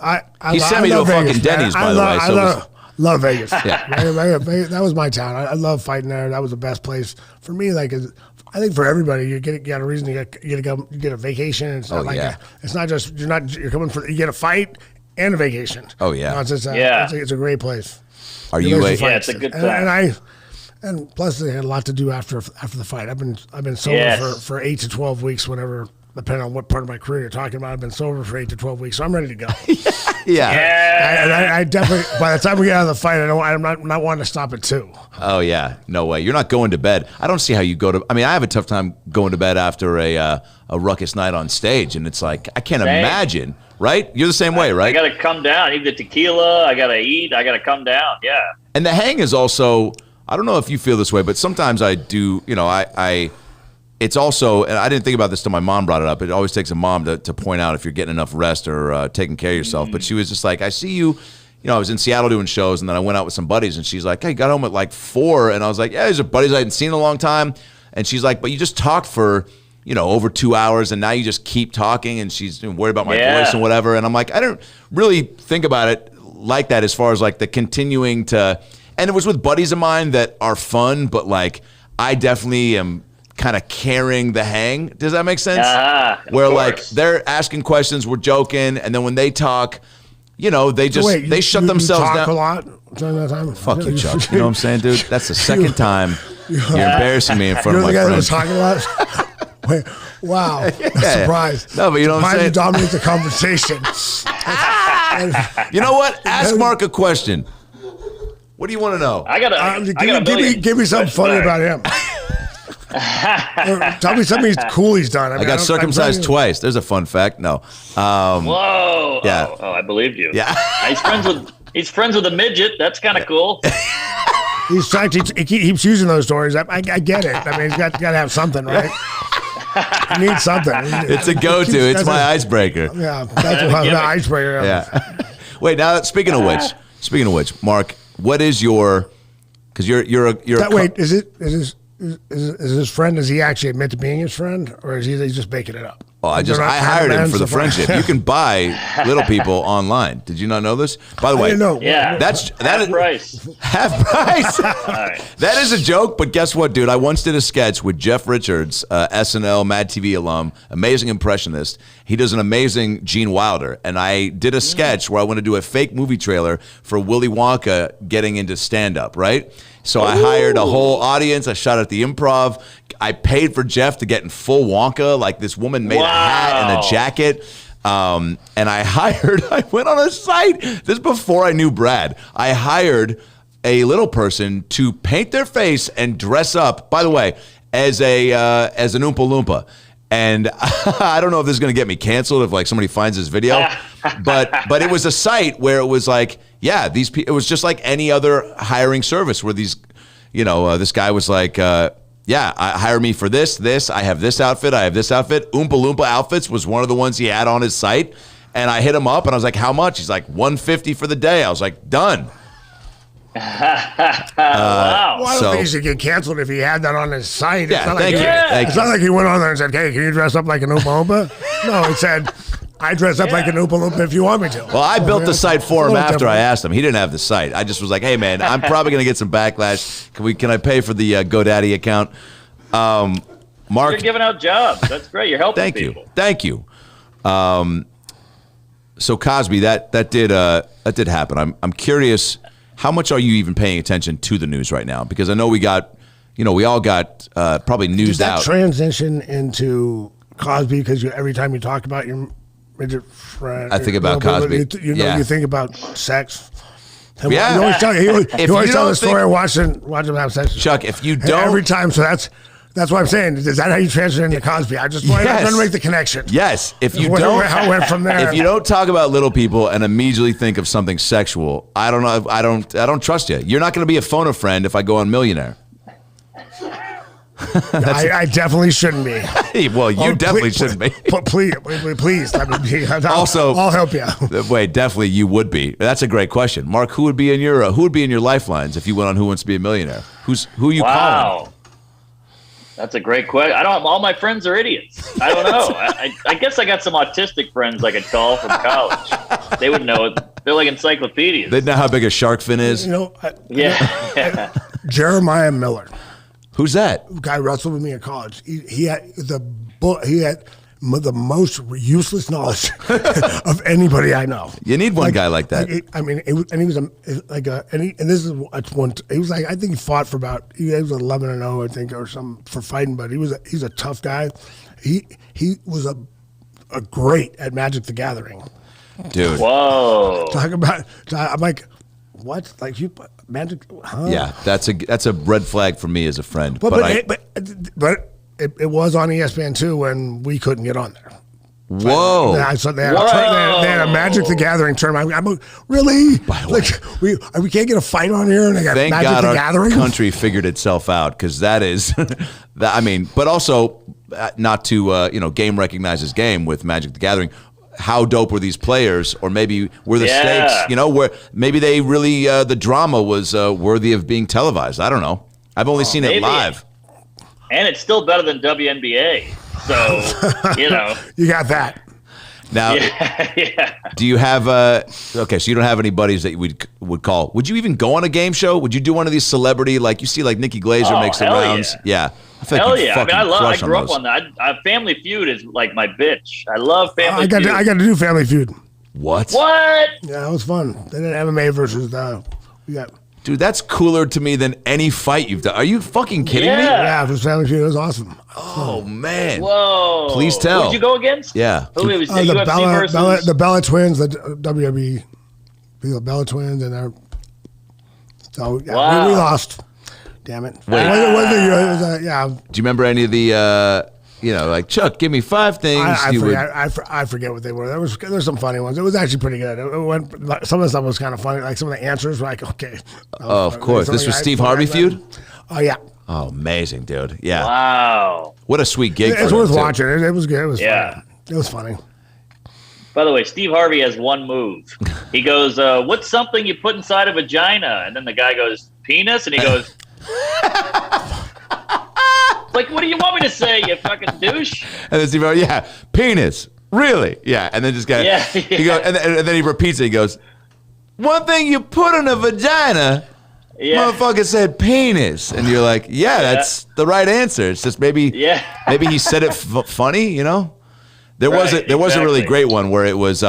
he sent me to a fucking Denny's, by the way. I love Vegas. Yeah. That was my town. I love fighting there. That was the best place for me. I think for everybody, you get a reason you get a vacation. It's not it's not just you're coming you get a fight and a vacation. Oh yeah, it's a great place. Are you? It's a good time. And plus they had a lot to do after the fight. I've been sober for 8 to 12 weeks, whatever, depending on what part of my career you're talking about. I've been sober for 8 to 12 weeks, so I'm ready to go. I definitely. By the time we get out of the fight, I'm not wanting to stop at 2. Oh yeah, no way. You're not going to bed. I don't see how you go to. I mean, I have a tough time going to bed after a ruckus night on stage, and it's like I can't imagine. Right? You're the same way, right? I got to come down. I need the tequila. I got to eat. I got to come down. Yeah. And the hang is also, I don't know if you feel this way, but sometimes I do, it's also, and I didn't think about this till my mom brought it up. It always takes a mom to point out if you're getting enough rest or taking care of yourself. But she was just like, I see you, I was in Seattle doing shows, and then I went out with some buddies, and she's like, hey, got home at 4. And I was like, yeah, these are buddies I hadn't seen in a long time. And she's like, but you just talked for over 2 hours, and now you just keep talking, and she's worried about my voice and whatever. And I'm like, I don't really think about it like that as far as the continuing to, and it was with buddies of mine that are fun, but I definitely am kind of carrying the hang. Does that make sense? Where they're asking questions, we're joking, and then when they talk, they just, they shut themselves down. A lot during that time? Fuck you, Chuck. You know what I'm saying, dude? That's the second time you're embarrassing me in front of my friends. You're the guy that was talking a lot? Wait, wow, surprised. No, but you know what I'm saying? You dominate the conversation. You know what? Ask Mark a question. What do you want to know? Give me something funny about him. Tell me something cool he's done. I got circumcised twice. There's a fun fact. No. Whoa. Yeah. Oh, I believed you. Yeah. He's friends with a midget. That's kind of cool. He keeps using those stories. I get it. I mean, he's got to have something, right? He needs something. It's a go-to. It's my icebreaker. Yeah, that's what the icebreaker. Yeah. Wait, now speaking of which, Mark, what is your? Because you're wait, is his friend? Does he actually admit to being his friend, or is he just making it up? Oh, I hired him for the friendship. You can buy little people online. Did you not know this? By the way, yeah, that's half price. Half price. That is a joke, but guess what, dude? I once did a sketch with Jeff Richards, SNL, Mad TV alum, amazing impressionist. He does an amazing Gene Wilder, and I did a sketch where I want to do a fake movie trailer for Willy Wonka getting into stand-up, right? So I hired a whole audience. I shot at the Improv. I paid for Jeff to get in full Wonka. Like this woman made a hat and a jacket. And I went on a site. This is before I knew Brad. I hired a little person to paint their face and dress up, by the way, as an Oompa Loompa. And I don't know if this is going to get me canceled if like somebody finds this video, but it was a site where it was like, yeah, it was just like any other hiring service where these, this guy was like, hire me for this, I have this outfit, Oompa Loompa Outfits was one of the ones he had on his site. And I hit him up and I was like, how much? He's like, $150 for the day. I was like, done. Wow. Well, I don't think he should get canceled if he had that on his site. Yeah, thank you. It's not like he went on there and said, hey, can you dress up like an Oompa Loompa? No, he said, I dress up like an Oompa Loompa if you want me to. Well, I built the site for him after I asked him. He didn't have the site. I just was like, hey, man, I'm probably going to get some backlash. Can I pay for the GoDaddy account? Mark, you're giving out jobs. That's great. You're helping people. Thank you. So Cosby, that did happen. I'm curious, how much are you even paying attention to the news right now? Because I know we all got probably newsed out. Did that transition into Cosby? Because every time you talk about your midget friend, I think about Cosby. You think about sex. Yeah. You always tell the story of watching them have sex. Chuck, if you don't. Every time, so that's what I'm saying. Is that how you transition into Cosby? I just want to make the connection. Yes. If you don't, how it went from there. If you don't talk about little people and immediately think of something sexual, I don't know. I don't trust you. You're not going to be a phone a friend if I go on Millionaire. I definitely shouldn't be. Well, you definitely shouldn't be. Please, I'll help you. Wait, definitely you would be. That's a great question, Mark. Who would be in your lifelines if you went on Who Wants to Be a Millionaire? Who are you calling? That's a great question. All my friends are idiots. I don't know. I guess I got some autistic friends I could call from college. They would know it. They're like encyclopedias. They know how big a shark fin is. Yeah. Jeremiah Miller. Who's that? Guy wrestled with me in college. He had the most useless knowledge of anybody I know. You need one guy like that. He was like, I think he fought for he was 11-0, I think, or something for fighting, but he's a tough guy. He was a great at Magic the Gathering. Dude. Whoa. I'm like, what? Like you Magic? Huh? Yeah, that's a red flag for me as a friend. But it was on ESPN too when we couldn't get on there. Whoa! They had a Magic the Gathering tournament. I'm really? We can't get a fight on here, and I got Thank Magic God the our Gathering. Country figured itself out, because that is, but also not to game recognizes game with Magic the Gathering. How dope were these players, or maybe were the stakes? Where maybe they really the drama was worthy of being televised. I don't know. I've only seen it live. And it's still better than WNBA. So, You got that. Now, do you have, so you don't have any buddies that you would call. Would you even go on a game show? Would you do one of these celebrity, like you see like Nikki Glaser makes the rounds? Yeah. I feel like I grew up on that. Family Feud is like my bitch. I love Family Feud. I got to do Family Feud. What? Yeah, it was fun. They did MMA versus we got. Dude, that's cooler to me than any fight you've done. Are you fucking kidding me? Yeah, it was Family Feud. It was awesome. Oh, man. Whoa. Please tell. Who did you go against? Yeah. Who was UFC the Bella Twins, the WWE, the Bella Twins, and they're. So, we lost. Damn it. Wait. Do you remember any of the, like, Chuck, give me 5 things I forget what they were. There's some funny ones. It was actually pretty good. Some of the stuff was kind of funny. Like some of the answers were like, okay. Oh, of course. This was Steve Harvey feud? Oh, yeah. Oh, amazing, dude. Yeah. Wow. What a sweet gig. It's worth watching. It was good. It was funny. It was funny. By the way, Steve Harvey has one move. He goes, what's something you put inside a vagina? And then the guy goes, penis? And he goes, like, what do you want me to say, you fucking douche? And then Steve Harvey, penis. Really? Yeah. And then this guy, he goes, and then he repeats it. He goes, one thing you put in a vagina, motherfucker said penis. And you're like, that's the right answer. It's just maybe he said it funny, you know? There was a really great one where it was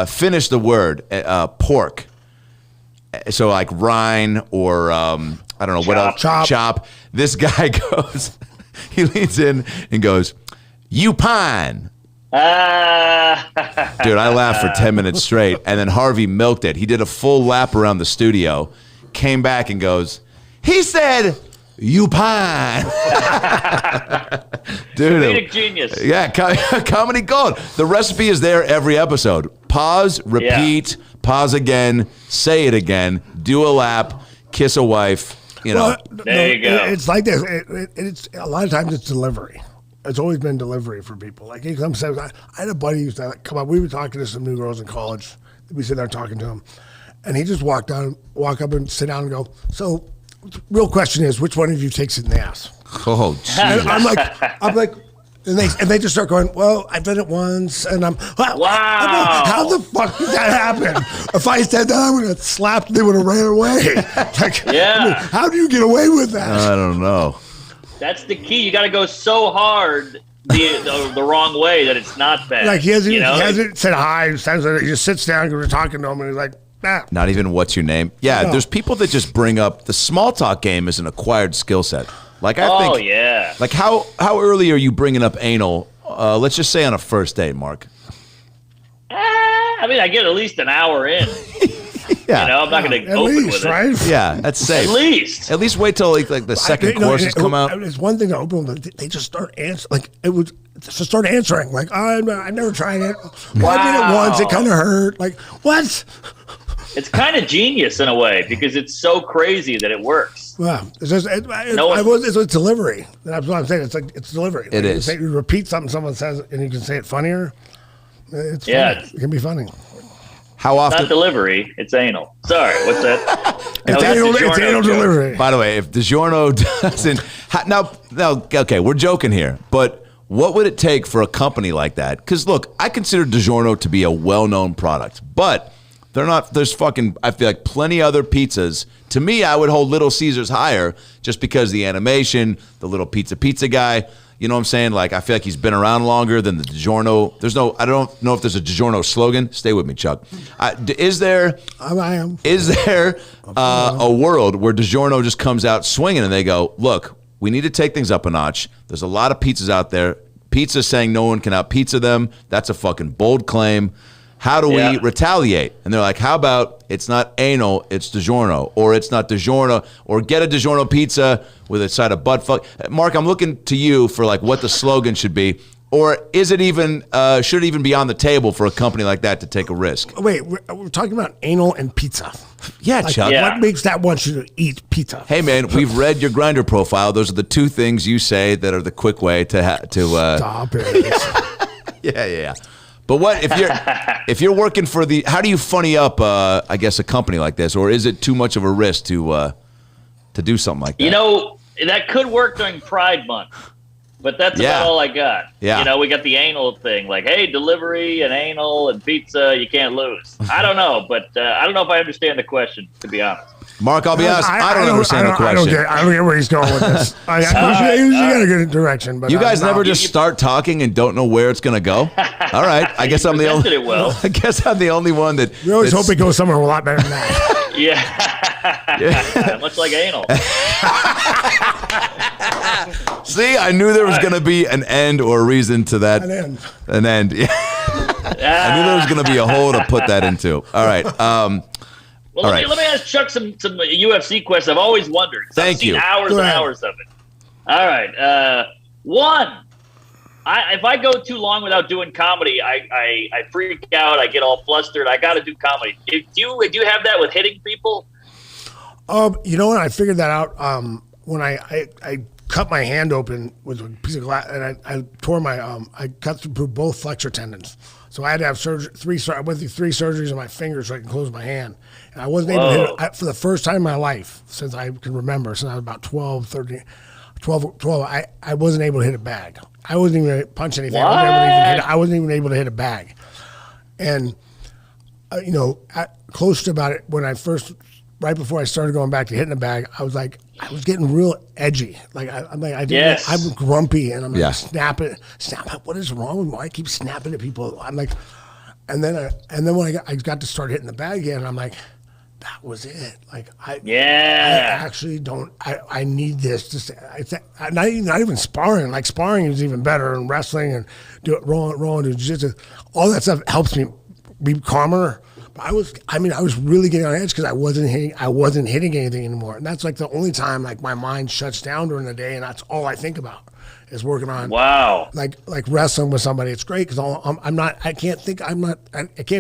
finish the word pork. So like rind or I don't know what else. Chop. This guy goes, he leans in and goes, you pine. Dude, I laughed for 10 minutes straight, and then Harvey milked it. He did a full lap around the studio, came back and goes, he said, you pine. Dude, comedic genius. Yeah, comedy gold. The recipe is there every episode. Pause, repeat, pause again, say it again, do a lap, kiss a wife. You know, there you go. It's like this. It's a lot of times it's delivery. It's always been delivery for people. Like he comes, says, I had a buddy who used to come up. We were talking to some new girls in college. We sit there talking to him, and he just walk up and sit down and go, so. Real question is, which one of you takes it in the ass? Oh, jeez. I'm like, and they just start going, well, I've done it once, and wow. How the fuck did that happen? If I said that, I would have slapped. They would have ran away. Like, how do you get away with that? I don't know. That's the key. You got to go so hard the wrong way that it's not bad. Like he hasn't said hi. He just sits down because we're talking to him, and he's like. Not even what's your name? Yeah, no. There's people that just bring up the small talk game is an acquired skill set. Like I think, like how early are you bringing up anal? Let's just say on a first date, Mark. I mean, I get at least an hour in. I'm not going to open with it. Yeah, that's safe. At least wait till like the second courses come out. It's one thing to open, but they just start answering. Like it was just start answering. Like I never tried it. Wow. I did it once. It kind of hurt. Like what? It's kind of genius in a way because it's so crazy that it works. Wow, it's delivery. That's what I'm saying. It's delivery. It is. You repeat something someone says, and you can say it funnier. It's funny. It can be funny. How often? Not delivery. It's anal. Sorry, what's that? It's anal delivery. By the way, if DiGiorno doesn't now, okay, we're joking here, but what would it take for a company like that? Because look, I consider DiGiorno to be a well-known product, but they're not. There's I feel like plenty other pizzas. To me, I would hold Little Caesars higher just because the animation, the little pizza guy. You know what I'm saying? Like I feel like he's been around longer than the DiGiorno. I don't know if there's a DiGiorno slogan. Stay with me, Chuck. Is there? I am. Is there a world where DiGiorno just comes out swinging and they go, look, we need to take things up a notch. There's a lot of pizzas out there. Pizza saying no one can out pizza them. That's a fucking bold claim. How do we retaliate? And they're like, how about it's not anal, it's DiGiorno, or it's not DiGiorno, or get a DiGiorno pizza with a side of butt fuck. Mark, I'm looking to you for like what the slogan should be, or is it even should it even be on the table for a company like that to take a risk? Wait, we're talking about anal and pizza. Yeah, Chuck. What makes that want you to eat pizza? Hey, man, we've read your Grindr profile. Those are the two things you say that are the quick way to Stop it. Yeah. But what if you're working for how do you funny up I guess a company like this, or is it too much of a risk to do something like that? You know, that could work during Pride Month, but that's about all I got. Yeah. You know, we got the anal thing, like, hey, delivery and anal and pizza, you can't lose. I don't know, but I don't know if I understand the question, to be honest. Mark, I'll be honest, I don't understand the question. I don't get where he's going with this. He got a good direction. But you guys never just start talking and don't know where it's going to go? All right. I guess I'm the only I guess I'm the only one that... We always hope it goes somewhere a lot better than that. Yeah. Much like anal. See, I knew there was going to be an end or a reason to that. An end. Yeah. I knew there was going to be a hole to put that into. All right. Well, let me ask Chuck some UFC questions. I've always wondered. Thank you. Hours and hours of it. All right. One, if I go too long without doing comedy, I freak out. I get all flustered. I got to do comedy. Do you have that with hitting people? You know what? I figured that out when I cut my hand open with a piece of glass, and I tore my I cut through both flexor tendons. So I had to have surgery. I went through 3 surgeries on my fingers so I can close my hand. And I wasn't able to hit it for the first time in my life since I can remember, since I was about 12, I wasn't able to hit a bag. I wasn't even able to punch anything. I wasn't even able to hit a bag. And, close to about it, right before I started going back to hitting a bag, I was getting real edgy. I'm grumpy and I'm like, snap. What is wrong with me? I keep snapping at people. I'm like, and then when I got to start hitting the bag again, I'm like, that was it. Like I actually don't. I need this. Not even sparring. Like sparring is even better, and wrestling and rolling, jiu-jitsu. All that stuff helps me be calmer. But I was really getting on edge because I wasn't hitting anything anymore, and that's like the only time like my mind shuts down during the day, and that's all I think about is working on. Wow. Like wrestling with somebody, it's great because I can't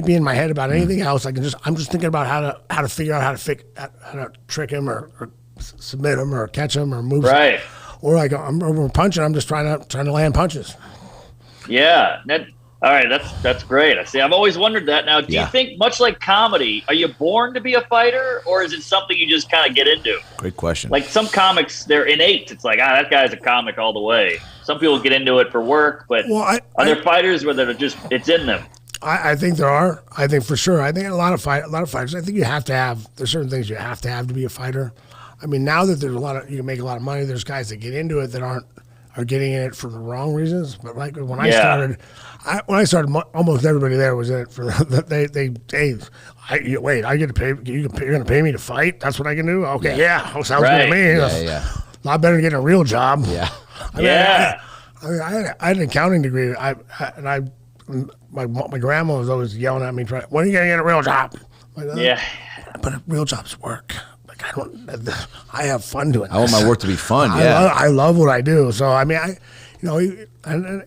be in my head about anything else. I'm just thinking about how to figure out how to trick him or submit him or catch him or move. Right. Or like I'm punching, I'm just trying to land punches. Yeah. All right, that's great. I see. I've always wondered that. Now, do you think, much like comedy, are you born to be a fighter, or is it something you just kind of get into? Great question. Like some comics, they're innate. It's like, that guy's a comic all the way. Some people get into it for work, but are there fighters where they're just it's in them? I think there are. I think for sure. I think a lot of fighters. I think you have to have. There's certain things you have to be a fighter. I mean, now that there's you can make a lot of money. There's guys that get into it that are getting in it for the wrong reasons. But like when I started. Almost everybody there was in it for I get to pay. You're going to pay me to fight? That's what I can do? Okay, sounds good to me. A lot better than getting a real job. Yeah, I had an accounting degree. My grandma was always yelling at me, "When are you going to get a real job?" But real jobs work. Like I have fun doing. I want my work to be fun. I love what I do. So I mean, it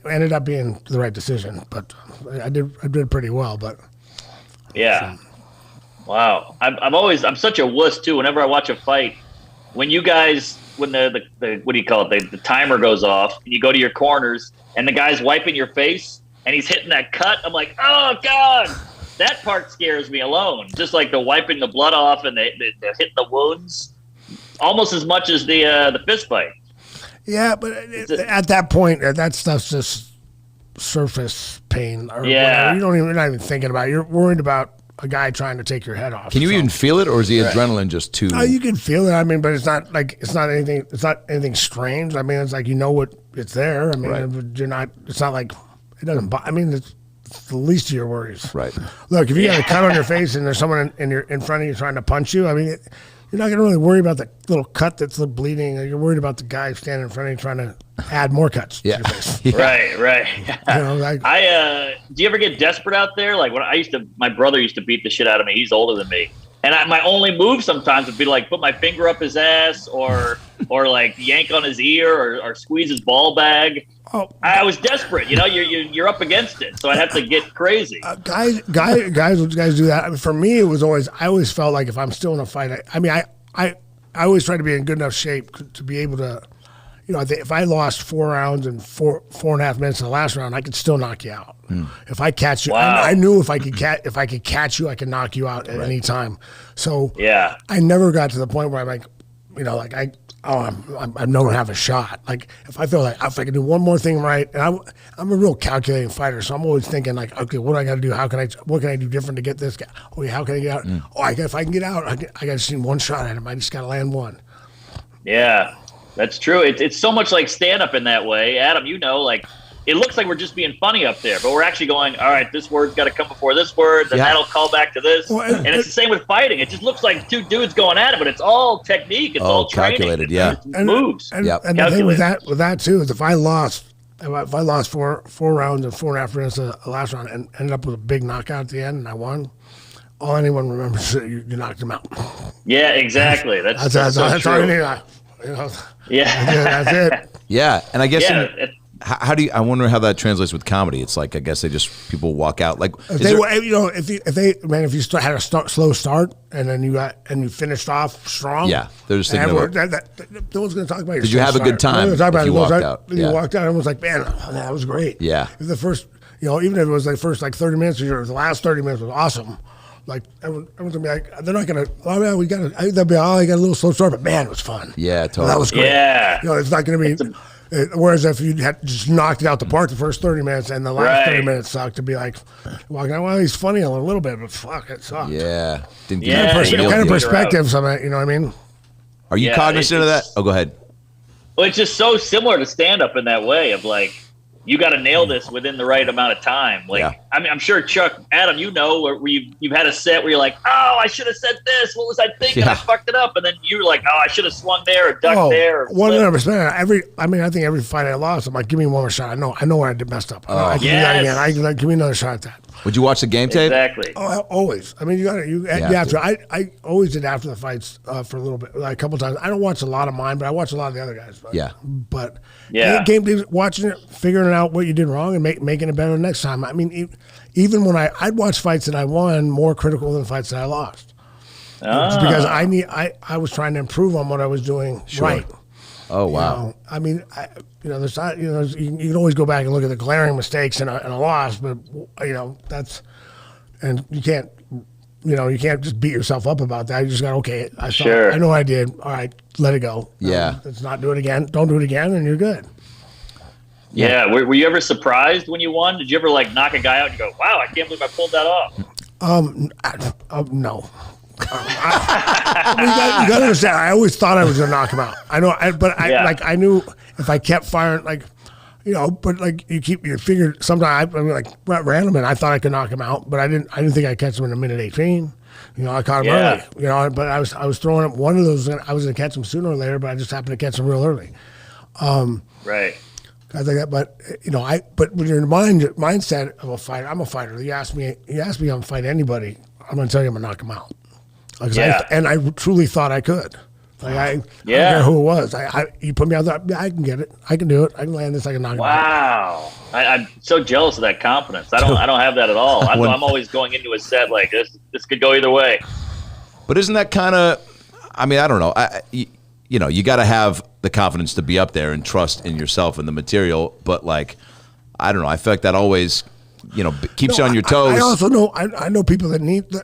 ended up being the right decision, but I did pretty well. But wow, I'm such a wuss too. Whenever I watch a fight, when you guys when the what do you call it, the timer goes off and you go to your corners and the guy's wiping your face and he's hitting that cut, I'm like, oh god, that part scares me alone. Just like the wiping the blood off and the hitting the wounds, almost as much as the fist fight. Yeah, but at that point, that stuff's just surface pain. Or whatever. You're not even thinking about it. You're worried about a guy trying to take your head off. Can you even feel it, or is the adrenaline just too? You can feel it. I mean, but it's not anything strange. I mean, it's like it's there. I mean, you're not. It's not like it doesn't. I mean, it's the least of your worries. Right. Look, if you got a cut on your face and there's someone in front of you trying to punch you, I mean. You're not going to really worry about the little cut that's bleeding. You're worried about the guy standing in front of you trying to add more cuts to your face. Right. Do you ever get desperate out there? Like my brother used to beat the shit out of me. He's older than me. And my only move sometimes would be like put my finger up his ass or like yank on his ear or squeeze his ball bag. Oh, I was desperate. You're up against it, so I'd have to get crazy. Guys do that. I mean, for me, I always felt like if I'm still in a fight, I always try to be in good enough shape to be able to, if I lost 4 rounds and 4.5 minutes in the last round, I could still knock you out. If I catch you, I knew if I could catch you, I could knock you out at any time. So I never got to the point where I'm like, I don't have a shot. Like if I feel like if I can do one more thing right, and I'm a real calculating fighter, so I'm always thinking like, okay, what do I got to do? What can I do different to get this guy? Oh, how can I get out? If I can get out, I got to see one shot at him. I just got to land one. Yeah, that's true. It's so much like stand up in that way, Adam. Like it looks like we're just being funny up there, but we're actually going, all right, this word's got to come before this word, then that'll call back to this. Well, and it's the same with fighting. It just looks like 2 dudes going at it, but it's all technique. It's all training. Calculated, it's moves. And the thing with that too is if I lost 4 rounds and 4.5 minutes of the last round and ended up with a big knockout at the end and I won, all anyone remembers is that you knocked him out. Yeah, exactly. That's all true. you need. Yeah. That's it. Yeah, and I guess how do you? I wonder how that translates with comedy. It's like I guess people walk out like if you had a slow start and then you finished off strong. Yeah, they're just thinking no one's going to talk about your. Did you have a good time? You walked out. You walked out and was like, man, that was great. Yeah. The first, even if it was like first 30 minutes or the last 30 minutes was awesome. Like everyone's gonna be like, they're not gonna. Oh man, I got a little slow start, but man, it was fun. Yeah, totally. That was great. Yeah. It's not gonna be. Whereas if you had just knocked it out the park the first 30 minutes and the last 30 minutes sucked, to be like, walking out, well, he's funny a little bit, but fuck, it sucked. Yeah. Kind of perspectives on it, you know what I mean? Are you cognizant of that? Oh, go ahead. Well, it's just so similar to stand-up in that way of like, you got to nail this within the right amount of time. Like, I mean, I'm sure Chuck, Adam, where you've had a set where you're like, oh, I should have said this. What was I thinking? I fucked it up. And then you're like, oh, I should have swung there or ducked there. 100%. I think every fight I lost, I'm like, give me one more shot. I know where I did messed up. I can do that again. Give me another shot at that. Would you watch the game tape? Exactly. Oh, always. I mean, you have to. I always did after the fights for a little bit, like a couple times. I don't watch a lot of mine, but I watch a lot of the other guys. But game tapes, watching it, figuring out what you did wrong and making it better next time. I mean, even when I'd watch fights that I won more critical than fights that I lost, because I was trying to improve on what I was doing right. Oh wow! I mean, there's not, you can always go back and look at the glaring mistakes in a loss, but that's, and you can't just beat yourself up about that. You just got I know I did. All right, let it go. Let's not do it again. Don't do it again, and you're good. Yeah. Were you ever surprised when you won? Did you ever like knock a guy out and go, "Wow, I can't believe I pulled that off"? No. You got to understand. I always thought I was going to knock him out. I know, I knew if I kept firing, but like you figured sometimes random, and I thought I could knock him out, but I didn't think I'd catch him in a minute 18. I caught him early. But I was throwing up one of those. I was going to catch him sooner or later, but I just happened to catch him real early. Right. I think that, but but when you're in the mindset of a fighter, I'm a fighter. You ask me, I'm gonna fight anybody. I'm gonna tell you I'm gonna knock him out. And I truly thought I could. I don't care who it was. You put me out there, I can get it. I can do it. I can land this. I can knock it out. Wow. I'm so jealous of that confidence. I don't have that at all. I'm always going into a set like this could go either way. But isn't that kind of, I mean, I don't know. You got to have the confidence to be up there and trust in yourself and the material. But like, I don't know. I feel like that always keeps you on your toes. I also know I know people that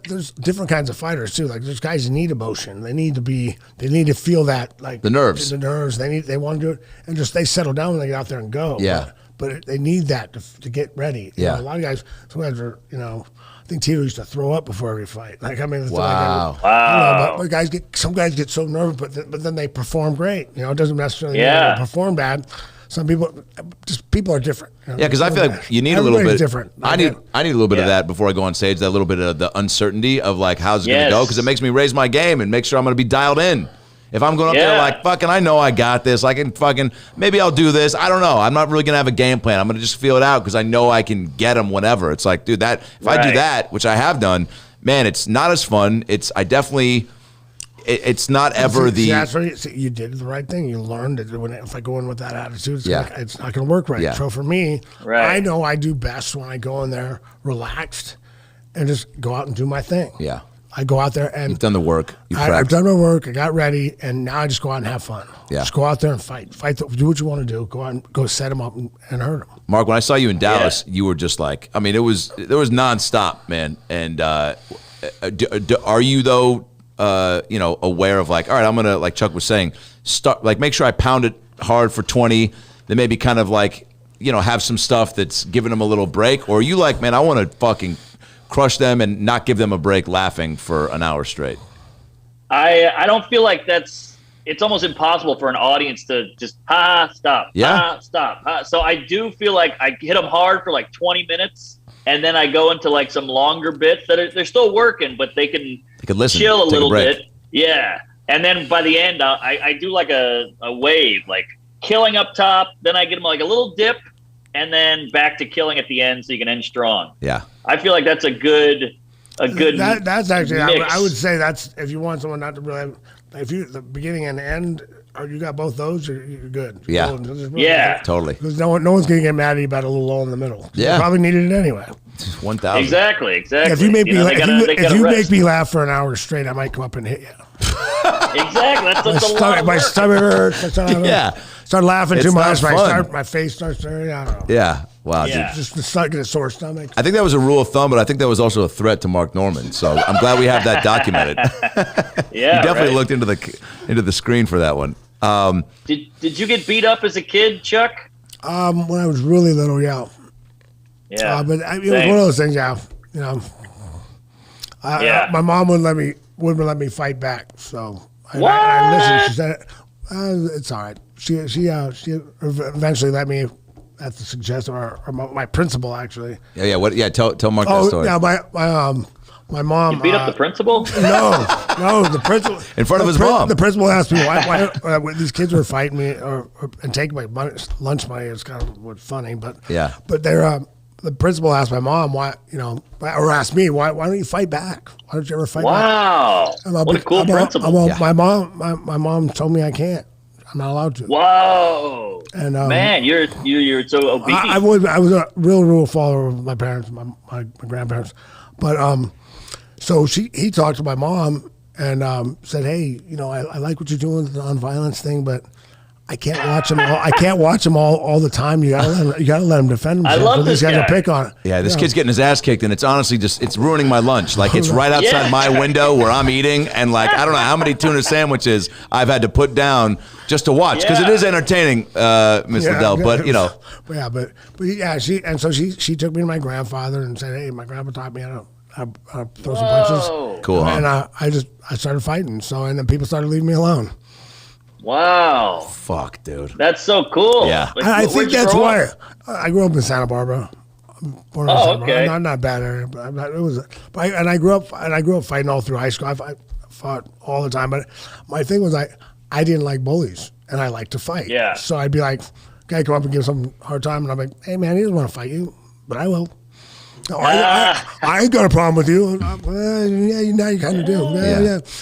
there's different kinds of fighters too. Like there's guys that need emotion. They need to feel that, like the nerves. They want to do it and just they settle down when they get out there and go. Yeah. But they need that to get ready. A lot of guys, some guys are, I think Tito used to throw up before every fight. Like, I mean, it's wow. But some guys get so nervous, but then they perform great. It doesn't necessarily mean they perform bad. Some people are different. Yeah, because I feel like you need a little bit. Different. I need a little bit of that before I go on stage. That little bit of the uncertainty of like how's it going to go, because it makes me raise my game and make sure I'm going to be dialed in. If I'm going up there like fucking, I know I got this. I can fucking maybe I'll do this. I don't know. I'm not really going to have a game plan. I'm going to just feel it out because I know I can get them whenever. It's like, dude, if I do that, which I have done, man, it's not as fun. It's not ever that's right. You did the right thing. You learned that if I go in with that attitude, it's not going to work right. Yeah. So for me, I know I do best when I go in there relaxed and just go out and do my thing. Yeah. I go out there and you've done the work. I've done my work. I got ready, and now I just go out and have fun. Yeah. Just go out there and fight. Do what you want to do. Go out and go set them up and hurt them. Mark, when I saw you in Dallas, you were just like, I mean, there was nonstop, man. And are you though? Aware of like, all right, I'm gonna, like Chuck was saying, start like make sure I pound it hard for 20, then maybe kind of like, have some stuff that's giving them a little break, or are you like, man, I want to fucking crush them and not give them a break laughing for an hour straight? I don't feel like it's almost impossible for an audience to just stop, stop. So I do feel like I hit them hard for like 20 minutes. And then I go into like some longer bits that they're still working, but they can listen, chill a little bit. Yeah. And then by the end, I do like a wave, like killing up top. Then I get them like a little dip and then back to killing at the end so you can end strong. Yeah. I feel like that's a good that's actually, mix. I would say that's, if you want someone not to really have, the beginning and end you got both those, you're good. Yeah. Yeah. Totally. Because no one's going to get mad at you about a little lull in the middle. Yeah. You probably needed it anyway. 1,000. Exactly. If you make make me laugh for an hour straight, I might come up and hit you. Exactly. That's a lot of my work. stomach hurts. Start laughing too much. My face starts turning. I don't know. Yeah. Wow, Yeah. dude. Just stuck in a sore stomach. I think that was a rule of thumb, but I think that was also a threat to Mark Norman. So I'm glad we have that documented. Yeah. He definitely right. looked into the screen for that one. Did you get beat up as a kid, Chuck? When I was really little, yeah. Yeah. But it was one of those things, yeah. You know, my mom wouldn't let me fight back. So I listened. She said, "It's all right." She eventually let me, at the suggestion of my principal, actually. Yeah. What? Yeah. Tell Mark that story. Yeah. My mom. You beat up the principal? No, the principal. In front of his mom. The principal asked me why these kids were fighting me and taking my lunch money. It's kind of funny, but yeah. But the principal asked my mom why, or asked me why don't you fight back? Why don't you ever fight back? Wow. What a cool principal. My mom told me I can't. I'm not allowed to. Whoa. And man, you're so obedient. I was a real rule follower of my parents, my grandparents, but so he talked to my mom and said, hey, I like what you're doing with the nonviolence thing, but I can't watch them all. I can't watch them all the time. You gotta let them defend themselves. I love this guy. Pick on it. Yeah, this kid's getting his ass kicked, and it's honestly it's ruining my lunch. Like, it's right outside my window where I'm eating, and like, I don't know how many tuna sandwiches I've had to put down just to watch, because it is entertaining, Miss Liddell. But she took me to my grandfather and said, hey, my grandpa taught me how to throw some punches. Cool, huh? And I started fighting. And then people started leaving me alone. Wow. Fuck, dude. That's so cool. Yeah. Like, I think that's why I grew up in Santa Barbara. Okay. Not bad area, but it was. I grew up fighting all through high school. I fought all the time, but my thing was I didn't like bullies, and I liked to fight. Yeah. So I'd be like, guy come up and give some hard time, and I'm like, hey man, he doesn't want to fight you, but I will. No, I ain't got a problem with you. Now you kind of do.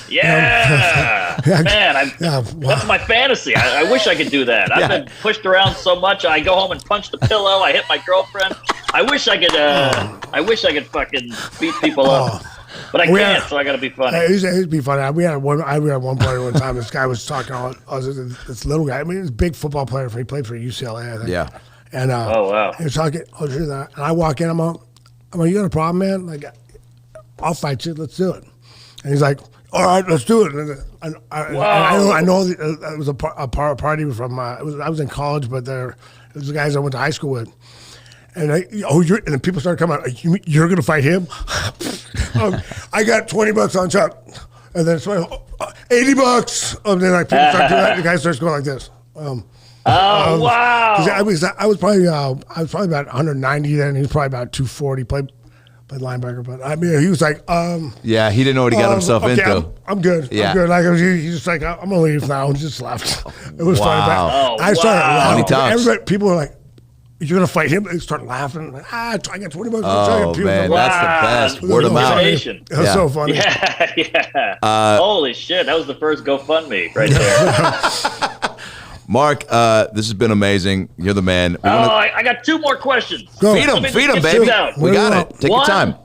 Yeah. Man, that's my fantasy. I wish I could do that. I've been pushed around so much. I go home and punch the pillow. I hit my girlfriend. I wish I could fucking beat people up. But I can't, so I got to be funny. It'd be funny. We had one party one time. This guy was talking this little guy. I mean, he was a big football player. He played for UCLA, I think. Yeah. And oh, wow. He was talking. And I walk in. I'm like, you got a problem, man? Like, I'll fight you. Let's do it. And he's like, all right, let's do it. And I know it was a party from. I was in college, but it was the guys I went to high school with. And then people started coming out. You're going to fight him? I got $20 on Chuck, and then $80. And then like people start doing that. The guy starts going like this. Wow! I was probably about 190 then. He was probably about 240. Played linebacker, but I mean he was like, yeah, he didn't know what he got himself into. I'm good. Yeah. I'm good. Like he's just like, I'm gonna leave now. And just left. It was funny. Wow. I started laughing. Everybody, people were like, you're gonna fight him? They start laughing. Like, I got $20. Oh man, that's the best. Word of mouth. It was so funny. Yeah. Holy shit, that was the first GoFundMe right there. Mark, this has been amazing. You're the man. I got two more questions. Feed them, baby. We got it. Take your time.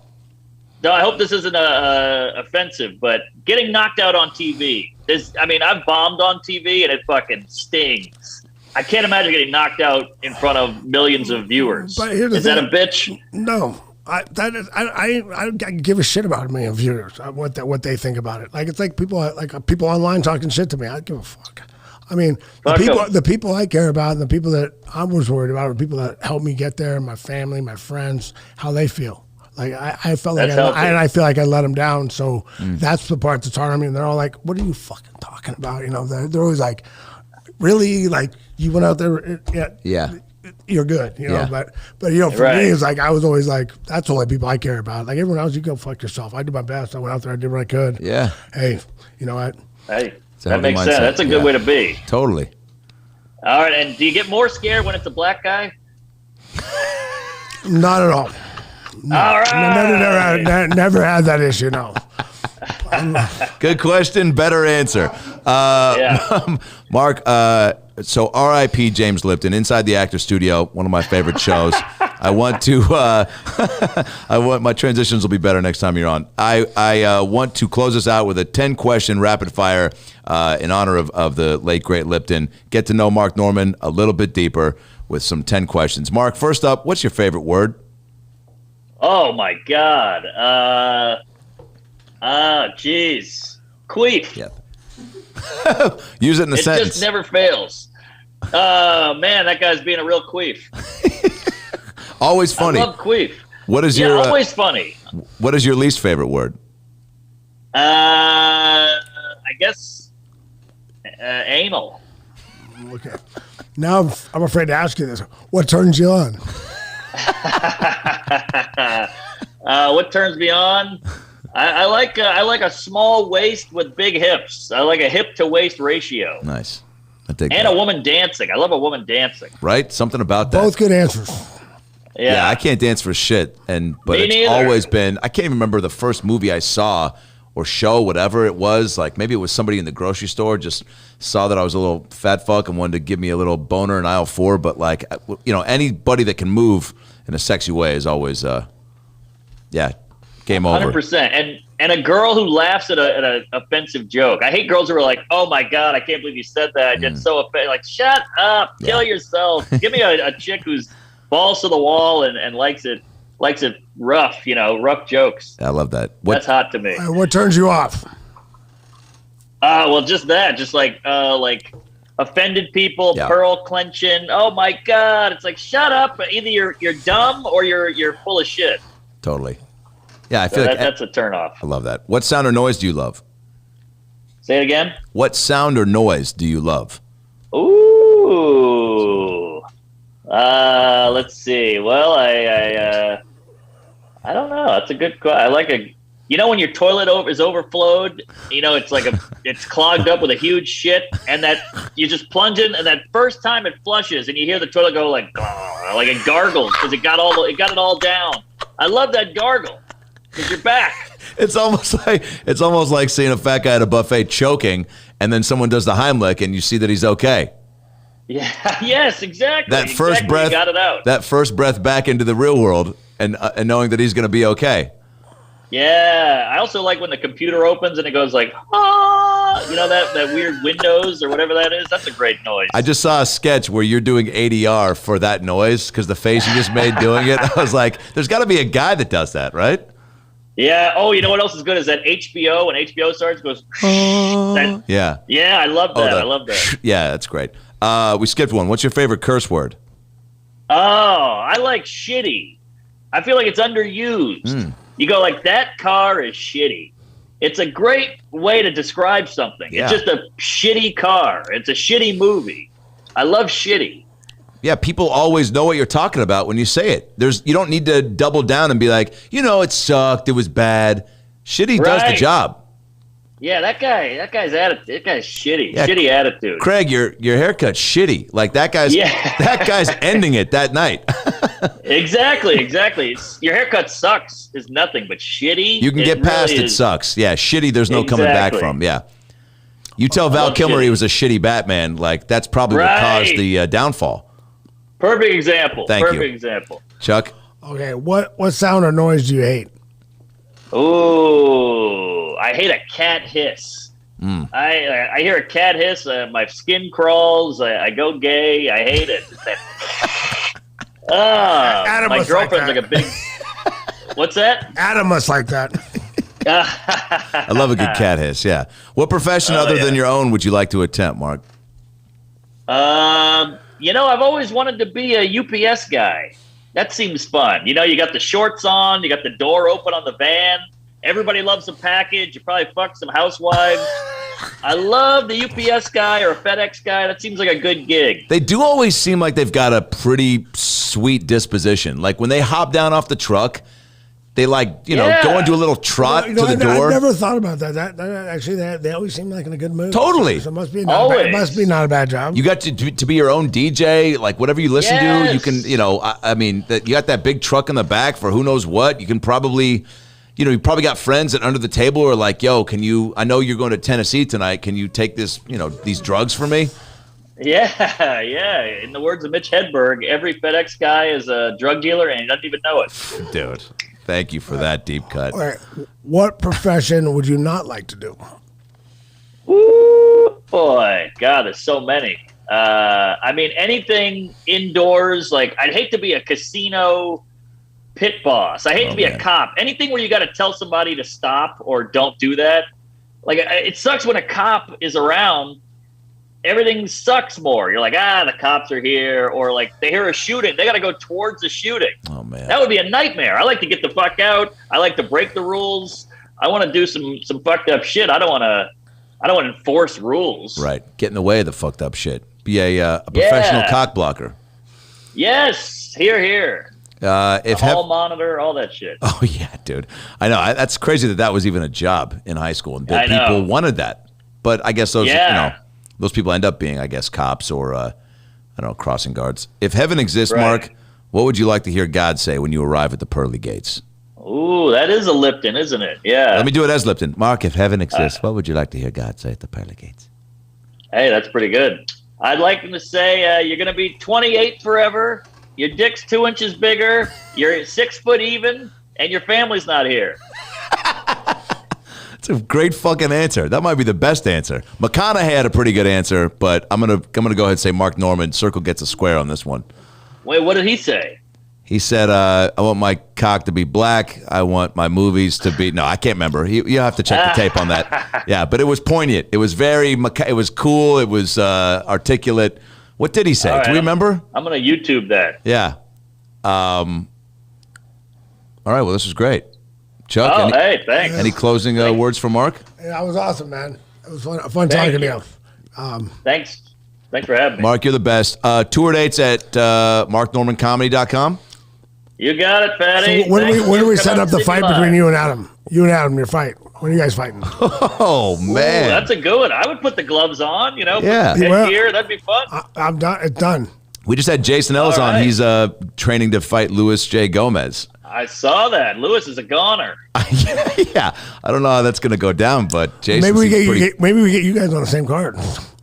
No, I hope this isn't offensive, but getting knocked out on TV. I've bombed on TV and it fucking stings. I can't imagine getting knocked out in front of millions of viewers. But is that a bitch? No. I don't give a shit about a million viewers. What they think about it. Like, it's like people online talking shit to me. I don't give a fuck. I mean, the people I care about and the people that I was worried about are the people that helped me get there, my family, my friends, how they feel. Like, I felt like I feel like I let them down. So that's the part that's hard on me. And they're all like, what are you fucking talking about? They're always like, really? Like, you went out there? Yeah. You're good, But for me, it's like I was always like, that's the only people I care about. Like, everyone else, you go fuck yourself. I did my best. I went out there. I did what I could. Yeah. Hey, you know what? Hey, that makes sense. That's a good way to be. Totally. All right, and do you get more scared when it's a black guy? Not at all. No. All right. Never had that issue. No. Good question, better answer. Mark, so R.I.P. James Lipton, Inside the Actor Studio, one of my favorite shows. I want to, my transitions will be better next time you're on. I want to close us out with a 10-question rapid fire in honor of the late, great Lipton. Get to know Mark Norman a little bit deeper with some 10 questions. Mark, first up, what's your favorite word? Oh, my God. Jeez. Queef. Yeah. Use it in a sentence. It just never fails. Man, that guy's being a real queef. Always funny. I love queef. What is your always funny? What is your least favorite word? I guess anal. Okay. Now I'm afraid to ask you this. What turns you on? What turns me on? I like a small waist with big hips. I like a hip to waist ratio. Nice. I dig and that. a woman dancing. I love a woman dancing. Right? Something about that. Both good answers. Yeah, I can't dance for shit, but it's always been. I can't even remember the first movie I saw or show, whatever it was. Like maybe it was somebody in the grocery store just saw that I was a little fat fuck and wanted to give me a little boner in aisle 4. But like, anybody that can move in a sexy way is always, game over. 100%. And a girl who laughs at an offensive joke. I hate girls who are like, "Oh my God, I can't believe you said that." I get so offended. Like, shut up, kill yourself. Give me a chick who's balls to the wall and likes it rough, rough jokes. I love that. That's hot to me. What turns you off? Well, just that, just like offended people, pearl clenching. Oh my God, it's like shut up. Either you're dumb or you're full of shit. Totally. Yeah, I feel like that's a turn off. I love that. What sound or noise do you love? Say it again. What sound or noise do you love? Ooh. Let's see. Well, I don't know. That's a good question. I like when your toilet is overflowed, it's like it's clogged up with a huge shit, and that you just plunge in, and that first time it flushes, and you hear the toilet go like it gargles because it got it all down. I love that gargle because you're back. It's almost like seeing a fat guy at a buffet choking, and then someone does the Heimlich, and you see that he's okay. Yeah. Yes. Exactly. That first breath, got it out. That first breath back into the real world, and knowing that he's going to be okay. Yeah. I also like when the computer opens and it goes like, that weird Windows or whatever that is. That's a great noise. I just saw a sketch where you're doing ADR for that noise because the face you just made doing it. I was like, there's got to be a guy that does that, right? Yeah. Oh, you know what else is good is that HBO, when HBO starts, goes. Yeah. Yeah, I love that. I love that. Yeah, that's great. We skipped one. What's your favorite curse word? Oh, I like shitty. I feel like it's underused. You go like, that car is shitty. It's a great way to describe something. Yeah. It's just a shitty car. It's a shitty movie. I love shitty. Yeah, people always know what you're talking about when you say it. You don't need to double down and be like, it sucked, it was bad. Shitty does the job. Yeah, that guy's attitude. That guy's shitty. Yeah. Shitty attitude. Craig, your haircut's shitty. Like that guy's ending it that night. Exactly. Your haircut sucks is nothing, but shitty. You can get past it sucks. Yeah, shitty. There's no coming back from. Yeah. You tell Val Kilmer he was a shitty Batman. Like that's probably what caused the downfall. Perfect example. Perfect example. Chuck. Okay, what sound or noise do you hate? Ooh, I hate a cat hiss. I hear a cat hiss, my skin crawls. I go gay. I hate it. My girlfriend's like a big. What's that? Adam must like that. I love a good cat hiss. Yeah. What profession other than your own would you like to attempt, Mark? I've always wanted to be a UPS guy. That seems fun. You got the shorts on, you got the door open on the van. Everybody loves a package. You probably fuck some housewives. I love the UPS guy or a FedEx guy. That seems like a good gig. They do always seem like they've got a pretty sweet disposition. Like when they hop down off the truck, they go into a little trot to the door. I've never thought about that. That actually, they always seem like in a good mood. Totally. So it must be not a bad job. You got to be your own DJ, like whatever you listen to. You can, you got that big truck in the back for who knows what. You can probably, you probably got friends that under the table are like, yo, I know you're going to Tennessee tonight. Can you take this, these drugs for me? Yeah. In the words of Mitch Hedberg, every FedEx guy is a drug dealer and he doesn't even know it. Dude, thank you for that deep cut. All right. What profession would you not like to do? Ooh, boy. God, there's so many. Anything indoors, like I'd hate to be a casino pit boss. I hate to be a cop. Anything where you got to tell somebody to stop or don't do that. Like, it sucks when a cop is around. Everything sucks more. You're like, the cops are here. Or like they hear a shooting. They got to go towards the shooting. Oh, man. That would be a nightmare. I like to get the fuck out. I like to break the rules. I want to do some fucked up shit. I don't want to enforce rules. Right. Get in the way of the fucked up shit. Be a professional cock blocker. Yes. Here. Hall monitor, all that shit. Oh, yeah, dude. I know. That's crazy that was even a job in high school. And that people wanted that. But I guess those people end up being, I guess, cops or, crossing guards. If heaven exists, right. Mark, what would you like to hear God say when you arrive at the pearly gates? Ooh, that is a Lipton, isn't it? Yeah. Let me do it as Lipton. Mark, if heaven exists, what would you like to hear God say at the pearly gates? Hey, that's pretty good. I'd like him to say, you're going to be 28 forever. Your dick's 2 inches bigger. You're 6 foot even, and your family's not here. That's a great fucking answer. That might be the best answer. McConaughey had a pretty good answer, but I'm gonna go ahead and say Mark Norman. Circle gets a square on this one. Wait, what did he say? He said, "I want my cock to be black. I want my movies to be." No, I can't remember. You have to check the tape on that. Yeah, but it was poignant. It was it was cool. It was articulate. What did he say? Right, do you remember? I'm gonna YouTube that. Yeah. All right. Well, this was great. Chuck, hey, thanks. Any closing words for Mark? Yeah, that was awesome, man. It was fun talking to you. Thanks for having me. Mark, you're the best. Tour dates at marknormancomedy.com. You got it, Fatty. So when do we set up the fight between you and Adam? You and Adam, your fight. When are you guys fighting? Oh, man. Ooh, that's a good one. I would put the gloves on, Yeah. put the headgear. That'd be fun. I'm done. It's done. We just had Jason Ellis on. He's training to fight Luis J. Gomez. I saw that. Lewis is a goner. Yeah. I don't know how that's going to go down, but Jason. Maybe we get you guys on the same card.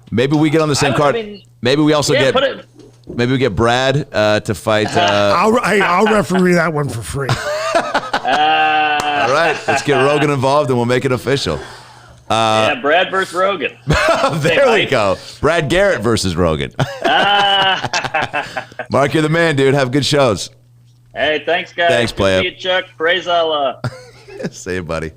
Maybe we get on the same card. Maybe we also get. Maybe we get Brad to fight. I'll referee that one for free. All right, let's get Rogan involved and we'll make it official. Brad versus Rogan. There we go. Brad Garrett versus Rogan. Mark, you're the man, dude. Have good shows. Hey, thanks, guys. Thanks, player. See you, Chuck. Praise Allah. See you, buddy.